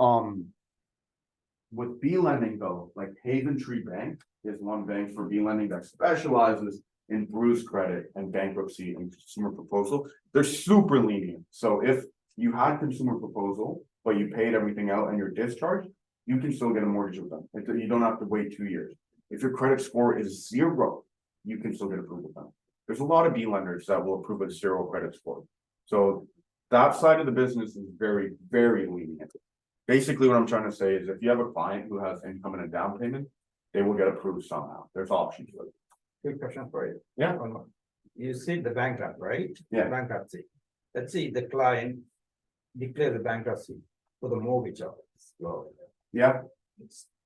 B lending though, like Haven Tree Bank is one bank for B lending that specializes in bruised credit and bankruptcy and consumer proposal. They're super lenient. So if you had consumer proposal, but you paid everything out and you're discharged, you can still get a mortgage with them. You don't have to wait 2 years. If your credit score is 0, you can still get approved with them. There's a lot of B lenders that will approve a 0 credit score. So that side of the business is very, very lenient. Basically what I'm trying to say is if you have a client who has income and a down payment, they will get approved somehow. There's options for it. Quick question for you. Yeah. You said the bankrupt, right? Yeah. Bankruptcy. Let's see, the client declare the bankruptcy for the mortgage office. So Yeah.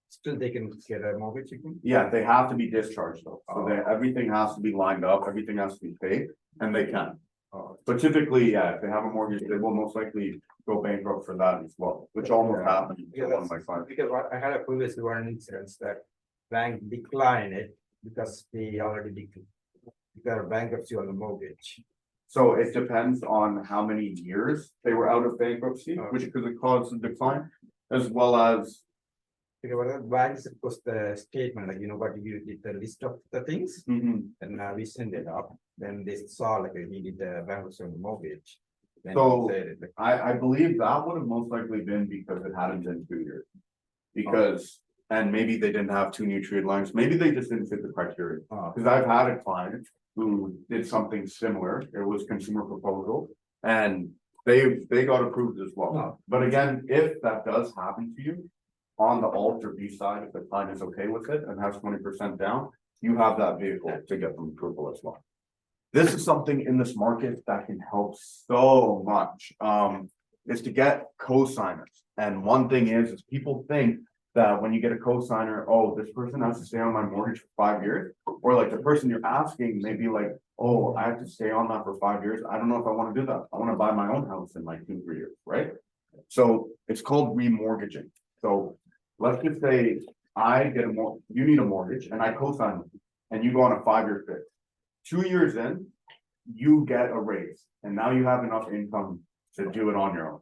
still they can get a mortgage, you can? Yeah, they have to be discharged though. So everything has to be lined up, everything has to be paid, and they can. But typically, yeah, if they have a mortgage, they will most likely go bankrupt for that as well, which almost happened to one of my clients. Because I had a previous one instance that bank declined it because they already declared bankruptcy on the mortgage. So it depends on how many years they were out of bankruptcy, which could cause a decline, as well as. Because what the banks post the statement, like, what you did the list of the things, and we send it up, then they saw like he did the bankruptcy on the mortgage. Then So they said it, like, I believe that would have most likely been because it hadn't been 2 years. Because, and maybe they didn't have 2 new trade lines, maybe they just didn't fit the criteria. Because I've had a client who did something similar, it was consumer proposal, and they got approved as well. But again, if that does happen to you, on the Alt or B side, if the client is okay with it and has 20% down, you have that vehicle to get them approval as well. This is something in this market that can help so much, is to get co-signers. And one thing is people think that when you get a co-signer, oh, this person has to stay on my mortgage for 5 years, or like the person you're asking may be like, oh, I have to stay on that for 5 years. I don't know if I want to do that. I want to buy my own house in like 2-3 years, right? So it's called remortgaging. So let's just say I get you need a mortgage and I co-sign with you and you go on a 5-year fix. 2 years in, you get a raise and now you have enough income to do it on your own.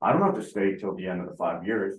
I don't have to stay till the end of the 5 years.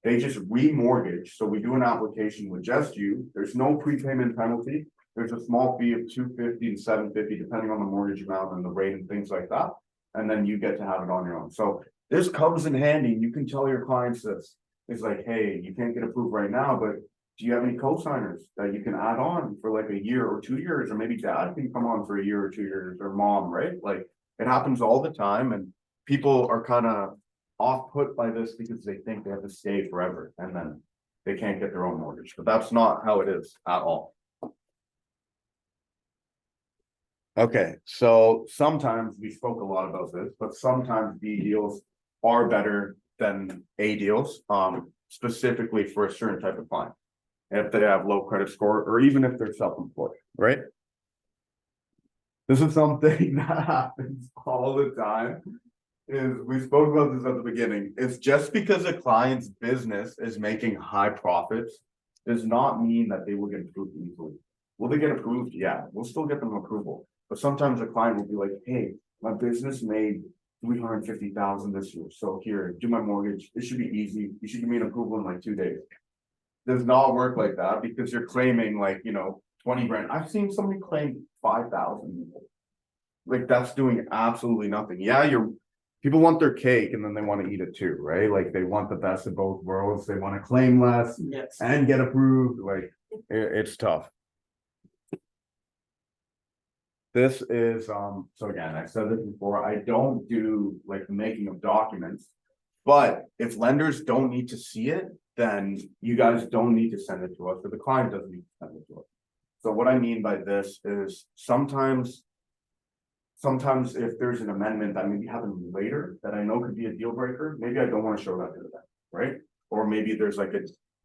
They just remortgage, so we do an application with just you, there's no prepayment penalty. There's a small fee of $250 and $750, depending on the mortgage amount and the rate and things like that. And then you get to have it on your own, so this comes in handy, you can tell your clients this. It's like, hey, you can't get approved right now, but do you have any co-signers that you can add on for like a year or 2 years, or maybe dad can come on for a year or 2 years, or mom, right? Like, it happens all the time, and people are kind of off put by this because they think they have to stay forever and then they can't get their own mortgage, but that's not how it is at all. Okay, so sometimes we spoke a lot about this, but sometimes B deals are better than A deals, specifically for a certain type of client. If they have low credit score, or even if they're self-employed, right? This is something that happens all the time. Is we spoke about this at the beginning, it's just because a client's business is making high profits does not mean that they will get approved easily. Will they get approved? Yeah, we'll still get them approval, but sometimes a client will be like, hey, my business made 350,000 this year, so here, do my mortgage, it should be easy, you should give me an approval in like 2 days. Does not work like that, because you're claiming like, 20 grand, I've seen somebody claim 5,000. Like, that's doing absolutely nothing. Yeah, people want their cake and then they want to eat it too, right? Like, they want the best of both worlds. They want to claim less and get approved. Like, it's tough. This is, so again, I said this before, I don't do like the making of documents, but if lenders don't need to see it, then you guys don't need to send it to us, or the client doesn't need to send it to us. So what I mean by this is sometimes if there's an amendment that maybe happens later that I know could be a deal breaker, maybe I don't want to show that to the bank, right? Or maybe there's like a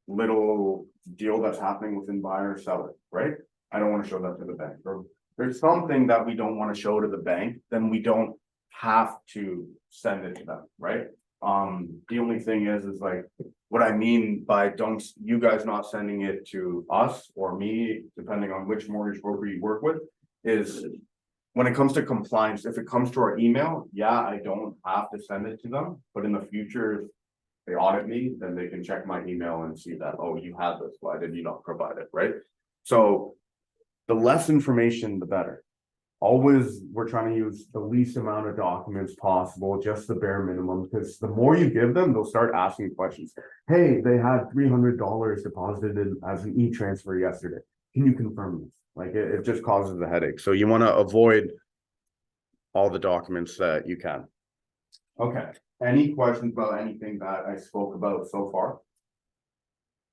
little deal that's happening within buyer or seller, right? I don't want to show that to the bank. Or there's something that we don't want to show to the bank, then we don't have to send it to them, right? The only thing is like, what I mean by you guys not sending it to us or me, depending on which mortgage broker you work with, is when it comes to compliance, if it comes to our email, yeah, I don't have to send it to them, but in the future, if they audit me, then they can check my email and see that, oh, you have this, why did you not provide it, right? So the less information, the better. Always, we're trying to use the least amount of documents possible, just the bare minimum, because the more you give them, they'll start asking questions. Hey, they had $300 deposited as an e-transfer yesterday. Can you confirm this? Like, it just causes a headache. So you want to avoid all the documents that you can. Okay, any questions about anything that I spoke about so far?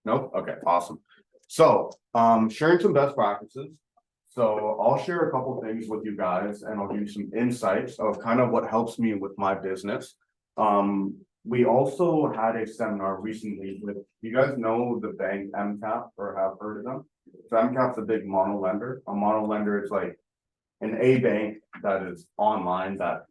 Nope, okay, awesome. So, sharing some best practices. So I'll share a couple things with you guys and I'll give you some insights of kind of what helps me with my business. We also had a seminar recently with, you guys know the bank MCAP or have heard of them? So MCAP's a big mono lender. A mono lender is like an A bank that is online that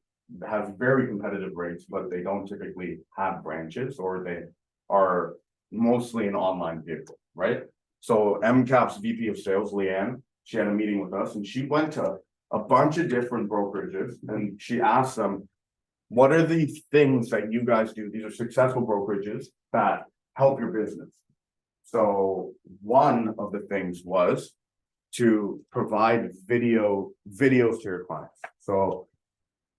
has very competitive rates, but they don't typically have branches, or they are mostly an online vehicle, right? So MCAP's VP of sales, Leanne, she had a meeting with us and she went to a bunch of different brokerages and she asked them, what are the things that you guys do? These are successful brokerages that help your business. So one of the things was to provide videos to your clients. So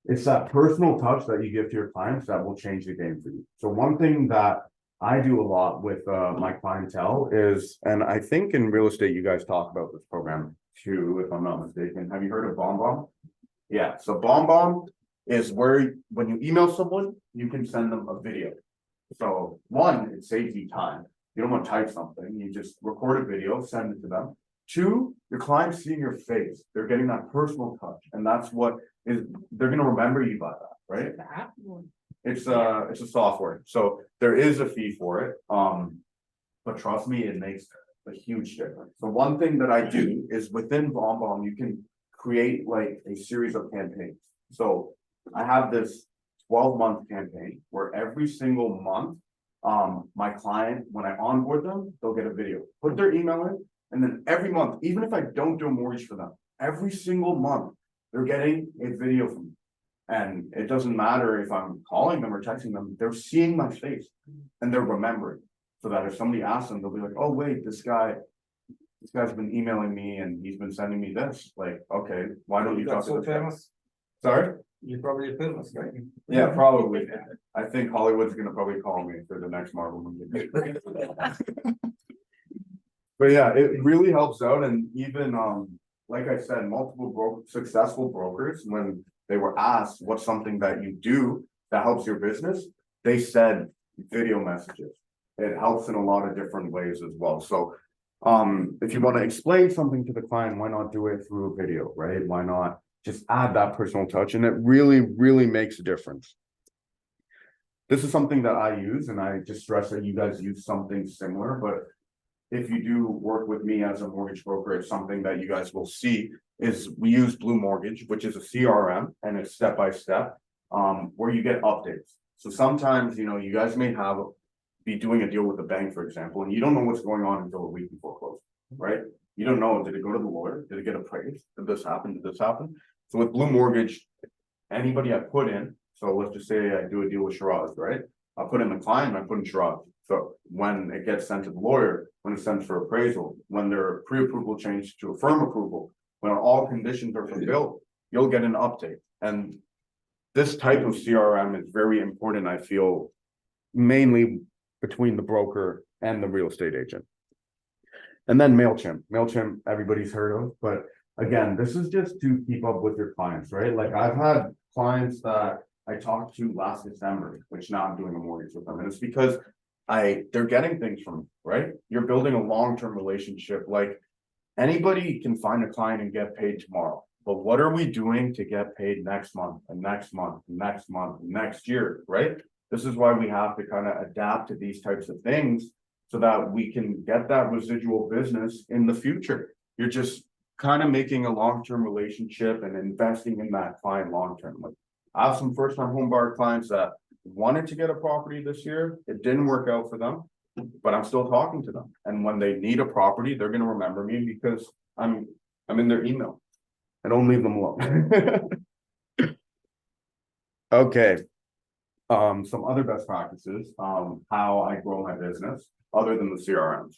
it's that personal touch that you give to your clients that will change the game for you. So one thing that I do a lot with my clientele is, and I think in real estate, you guys talk about this program too, if I'm not mistaken. Have you heard of BombBomb? Yeah, so BombBomb is where when you email someone, you can send them a video. So one, it saves you time. You don't want to type something, you just record a video, send it to them. Two, your client's seeing your face. They're getting that personal touch. And that's what is, they're going to remember you by that, right? It's a software. So there is a fee for it. But trust me, it makes a huge difference. So one thing that I do is within BombBomb, you can create like a series of campaigns. So I have this 12-month campaign where every single month, my client, when I onboard them, they'll get a video, put their email in, and then every month, even if I don't do a mortgage for them, every single month, they're getting a video from me. And it doesn't matter if I'm calling them or texting them, they're seeing my face and they're remembering. So that if somebody asks them, they'll be like, oh, wait, this guy's been emailing me and he's been sending me this, like, okay, why don't you got talk to so this guy? famous, Sorry? you're probably famous, right? Yeah, probably. I think Hollywood's gonna probably call me for the next Marvel movie. But yeah, it really helps out, and even, like I said, multiple successful brokers, when they were asked what's something that you do that helps your business, they said video messages. It helps in a lot of different ways as well, so. If you want to explain something to the client, why not do it through a video, right? Why not just add that personal touch? And it really, really makes a difference. This is something that I use, and I just stress that you guys use something similar, but if you do work with me as a mortgage broker, it's something that you guys will see is we use Blue Mortgage, which is a CRM, and it's step-by-step, where you get updates. So sometimes, you guys may be doing a deal with a bank, for example, and you don't know what's going on until a week before close, right? You don't know, did it go to the lawyer? Did it get appraised? Did this happen? Did this happen? So with Blue Mortgage, anybody I put in, so let's just say I do a deal with Shiraz, right? I put in the client, I put in Shiraz. So when it gets sent to the lawyer, when it's sent for appraisal, when their pre-approval changed to a firm approval, when all conditions are fulfilled, you'll get an update. And this type of CRM is very important, I feel, mainly between the broker and the real estate agent. And then MailChimp, everybody's heard of, but again, this is just to keep up with your clients, right? Like I've had clients that I talked to last December, which now I'm doing a mortgage with them. And it's because they're getting things from me, right? You're building a long-term relationship. Like anybody can find a client and get paid tomorrow. But what are we doing to get paid next month and next month, and next month, and next year, right? This is why we have to kind of adapt to these types of things so that we can get that residual business in the future. You're just kind of making a long-term relationship and investing in that client long-term. Like I have some first-time home buyer clients that wanted to get a property this year. It didn't work out for them, but I'm still talking to them. And when they need a property, they're going to remember me because I'm in their email. I don't leave them alone. Okay. Some other best practices, how I grow my business other than the CRMs.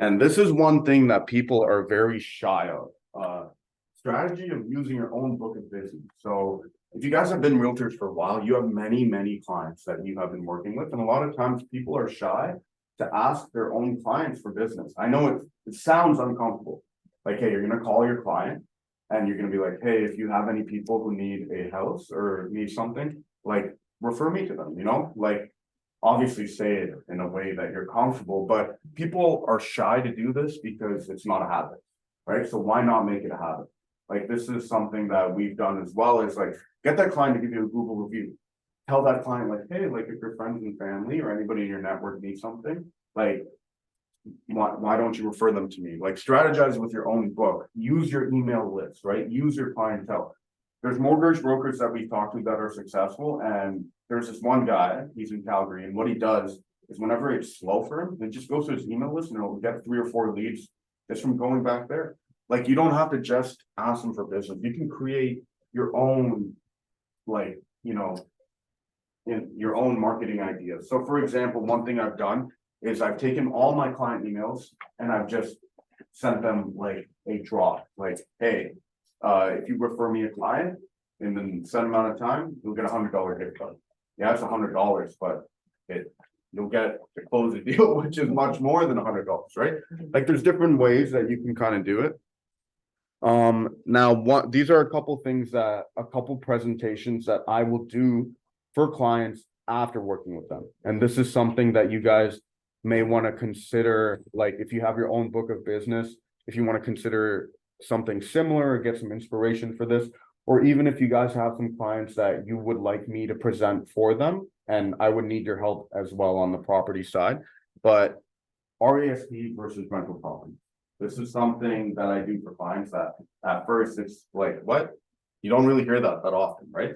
And this is one thing that people are very shy of, strategy of using your own book of business. So if you guys have been realtors for a while, you have many clients that you have been working with. And a lot of times people are shy to ask their own clients for business. I know it sounds uncomfortable. Like, hey, you're going to call your client and you're going to be like, hey, if you have any people who need a house or need something, like, refer me to them, like obviously say it in a way that you're comfortable, but people are shy to do this because it's not a habit, right? So why not make it a habit? Like this is something that we've done as well, is like get that client to give you a Google review. Tell that client like, hey, like if your friends and family or anybody in your network needs something, like why don't you refer them to me? Like strategize with your own book, use your email list, right? Use your clientele. There's mortgage brokers that we talked to that are successful, and there's this one guy, he's in Calgary, and what he does is whenever it's slow for him, he just goes to his email list and he'll get 3 or 4 leads just from going back there. Like you don't have to just ask them for business. You can create your own, like, in your own marketing ideas. So for example, one thing I've done is I've taken all my client emails and I've just sent them like a draw, like, hey, if you refer me a client in the set amount of time, you'll get $100 gift card. Yeah, it's $100, but you'll get to close the deal, which is much more than $100, right? Like there's different ways that you can kind of do it. Now these are a couple presentations that I will do for clients after working with them. And this is something that you guys may want to consider, like if you have your own book of business, if you want to consider something similar or get some inspiration for this, or even if you guys have some clients that you would like me to present for them, and I would need your help as well on the property side. But RESP versus rental property. This is something that I do for clients that at first it's like, what? You don't really hear that often, right?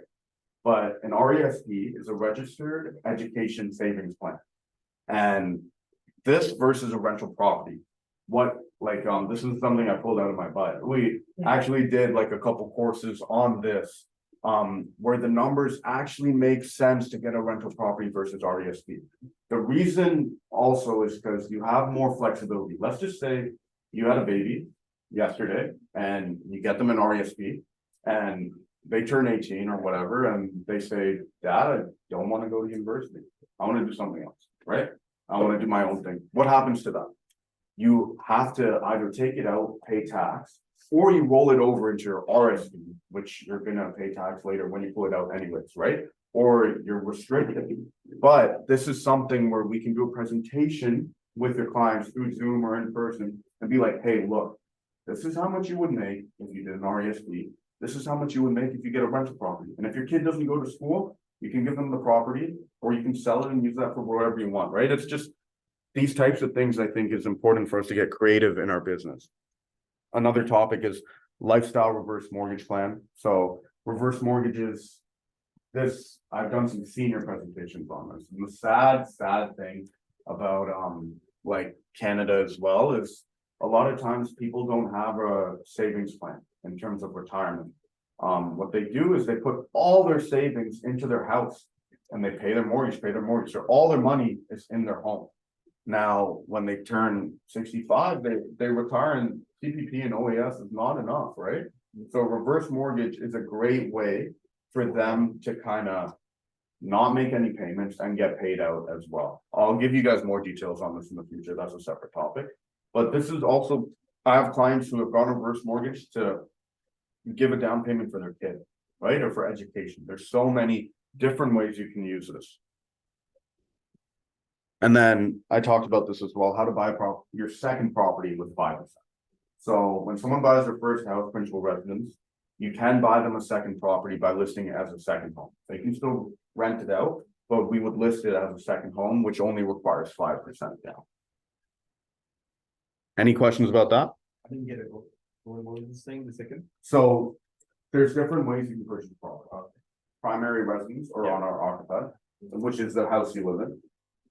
But an RESP is a registered education savings plan. And this versus a rental property, this is something I pulled out of my butt. We actually did like a couple courses on this where the numbers actually make sense to get a rental property versus RESP. The reason also is because you have more flexibility. Let's just say you had a baby yesterday and you get them in RESP and they turn 18 or whatever, and they say, Dad, I don't want to go to university. I want to do something else, right? I want to do my own thing. What happens to that? You have to either take it out, pay tax, or you roll it over into your RSP, which you're gonna pay tax later when you pull it out anyways, right? Or you're restricted. But this is something where we can do a presentation with your clients through Zoom or in person and be like, hey, look, this is how much you would make if you did an RESP. This is how much you would make if you get a rental property. And if your kid doesn't go to school, you can give them the property or you can sell it and use that for whatever you want, right? It's just these types of things I think is important for us to get creative in our business. Another topic is lifestyle reverse mortgage plan. So reverse mortgages, this, I've done some senior presentations on this. And the sad thing about like Canada as well is a lot of times people don't have a savings plan in terms of retirement. What they do is they put all their savings into their house and they pay their mortgage, So all their money is in their home. Now, when they turn 65, they retire and CPP and OAS is not enough, right? So reverse mortgage is a great way for them to kind of not make any payments and get paid out as well. I'll give you guys more details on this in the future. That's a separate topic. But this is also, I have clients who have gone reverse mortgage to give a down payment for their kid, right? Or for education. There's so many different ways you can use this. And then I talked about this as well, how to buy your second property with 5%. So when someone buys their first house, principal residence, you can buy them a second property by listing it as a second home. They can still rent it out, but we would list it as a second home, which only requires 5% down. Any questions about that? I didn't get it. What was this thing, the second? So there's different ways you can purchase property. Primary residence or on our occupied, which is the house you live in,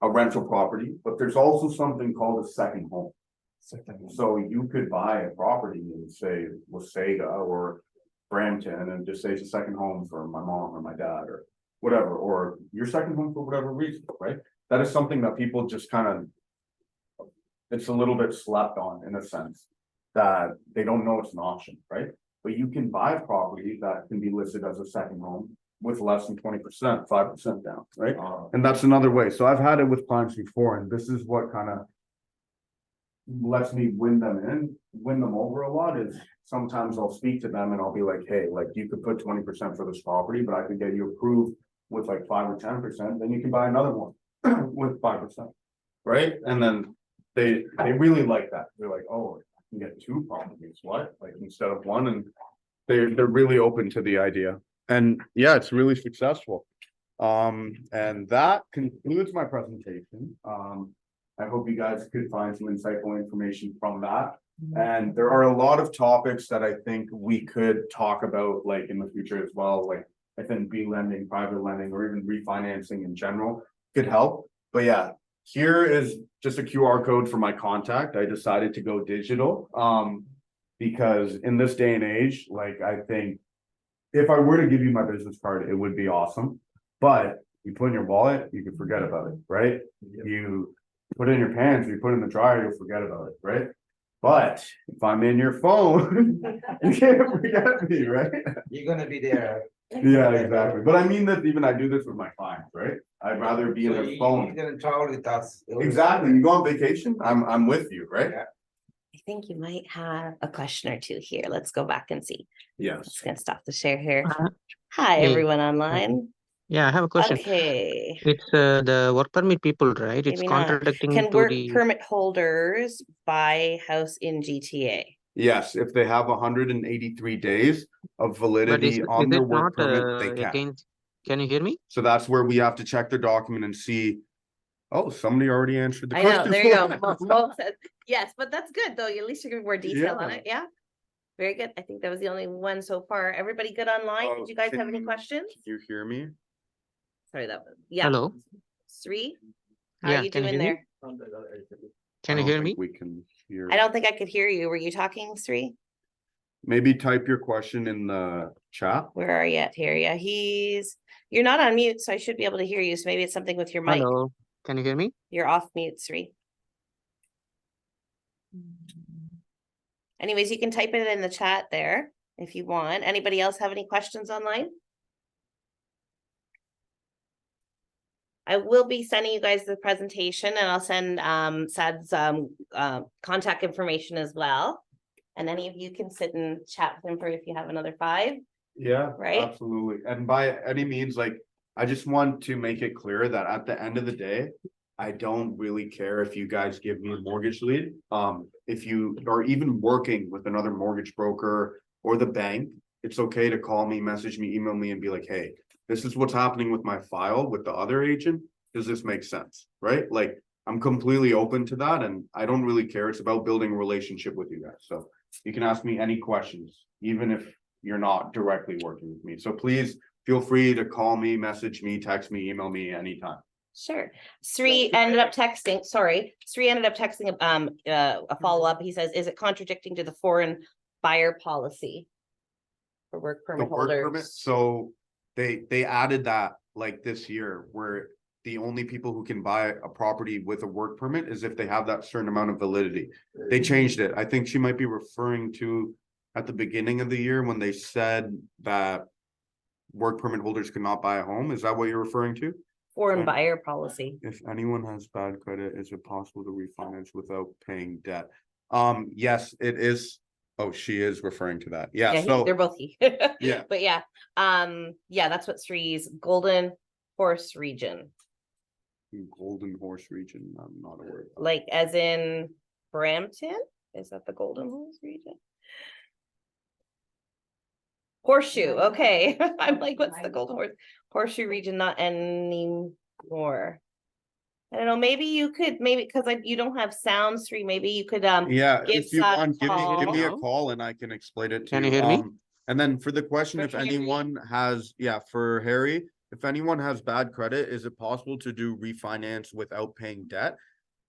a rental property, but there's also something called a second home. So you could buy a property in say Wasaga or Brampton and just say it's a second home for my mom or my dad or whatever, or your second home for whatever reason, right? That is something that people just kind of, it's a little bit slept on in a sense that they don't know it's an option, right? But you can buy a property that can be listed as a second home with less than 20%, 5% down, right? And that's another way. So I've had it with clients before, and this is what kind of lets me win them over a lot is sometimes I'll speak to them and I'll be like, hey, like you could put 20% for this property, but I could get you approved with like 5 or 10%, then you can buy another one with 5%, right? And then they really like that. They're like, oh, I can get 2 properties, what? Like instead of 1, and they're really open to the idea. And yeah, it's really successful. And that concludes my presentation. I hope you guys could find some insightful information from that. And there are a lot of topics that I think we could talk about like in the future as well, like FNB lending, private lending, or even refinancing in general could help. But yeah, here is just a QR code for my contact. I decided to go digital because in this day and age, like I think if I were to give you my business card, it would be awesome. But you put in your wallet, you can forget about it, right? You put it in your pants, you put it in the dryer, you'll forget about it, right? But if I'm in your phone, you can't forget me, right? You're gonna be there. Yeah, exactly. But I mean that even I do this with my clients, right? I'd rather be in So their phone. you're gonna travel with us. Exactly. You go on vacation, I'm with you, right? Yeah. I think you might have a question or two here. Let's go back and see. Yes. Just gonna stop the share here. Uh, Hi, hey. everyone online. Yeah, I have a question. Okay, It's the work permit people, right? It's maybe not. contradicting Can to work the. permit holders buy house in GTA? Yes, if they have 183 days of But validity on is their it work not permit, they can. against? Can you hear me? So that's where we have to check their document and see. Oh, somebody already answered the I know, question. there you for go. us. Mo said, yes, but that's good though. At least you're giving more detail on Yeah. it. Yeah. Very good. I think that was the only one so far. Everybody good online? Oh, Did you guys have any can questions? You hear me? Sorry, that was, yeah. Hello. Sri, how are Yeah, you can you doing hear me? there? Can I you don't hear me? think we can hear. I don't think I could hear you. Were you talking, Sri? maybe type your question in the chat. Where are you at here? Yeah, you're not on mute, so I should be able to hear you. So maybe it's something with your mic. Hello, can you hear me? You're off mute, Sri. Anyways, you can type it in the chat there if you want. Anybody else have any questions online? I will be sending you guys the presentation and I'll send Sad's contact information as well. And any of you can sit and chat with him for if you have another 5. Yeah, Right? absolutely. And by any means, like, I just want to make it clear that at the end of the day, I don't really care if you guys give me a mortgage lead. If you are even working with another mortgage broker or the bank, it's okay to call me, message me, email me and be like, hey, this is what's happening with my file with the other agent. Does this make sense? Right? Like, I'm completely open to that and I don't really care. It's about building a relationship with you guys. So you can ask me any questions, even if you're not directly working with me. So please feel free to call me, message me, text me, email me anytime. Sure. Sri ended up texting a follow-up. He says, is it contradicting to the foreign buyer policy for work The permit work permit, holders? so they added that like this year where the only people who can buy a property with a work permit is if they have that certain amount of validity. They changed it. I think she might be referring to at the beginning of the year when they said that work permit holders could not buy a home. Is that what you're referring to? Foreign buyer policy. If anyone has bad credit, is it possible to refinance without paying debt? Yes, it is. Oh, she is referring to that. Yeah, so They're both he. Yeah. But yeah, that's what Sri's Golden Horse region, Golden Horse region, I'm not aware of that. like as in Brampton, is that the Golden Horse region? Horseshoe, okay. I'm like, what's the Golden Horse? Horseshoe region, not anymore. I don't know, maybe you could, because like you don't have sound, Sri, maybe you could Yeah, give if you Sad a want, give me a call. call and I can explain it to Can you. you hear me? And then for the question, For if Harry? anyone has, for Harry, if anyone has bad credit, is it possible to do refinance without paying debt?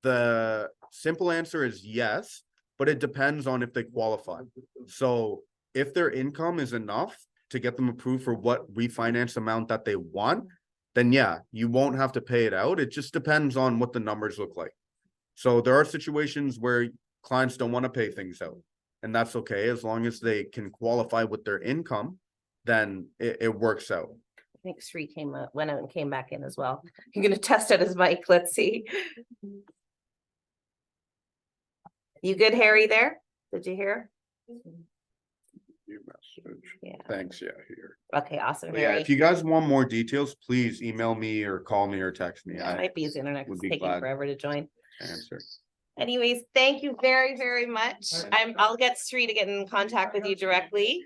The simple answer is yes, but it depends on if they qualify. So if their income is enough to get them approved for what refinance amount that they want, then yeah, you won't have to pay it out. It just depends on what the numbers look like. So there are situations where clients don't want to pay things out, and that's okay. As long as they can qualify with their income, then it works out. I think Sri went out and came back in as well. You're gonna test out his mic, let's see. You good, Harry, there? Did you hear? Your message. Yeah, Thanks, here. okay, awesome, But yeah, Harry. if you guys want more details, please email me or call me or text me. Yeah, it I might be his internet, would it's be taking glad. forever to join. answer. Anyways, thank you very, very much. I'll get Sri to get in contact with you directly.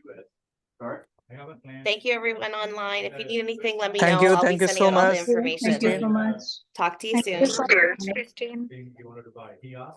Sorry. I have a plan. Thank you, everyone online. If you need anything, let me Thank know. you, I'll be thank you sending so out all the much. information. Thank you so much. Talk to you soon. Thing you wanted to buy. He asked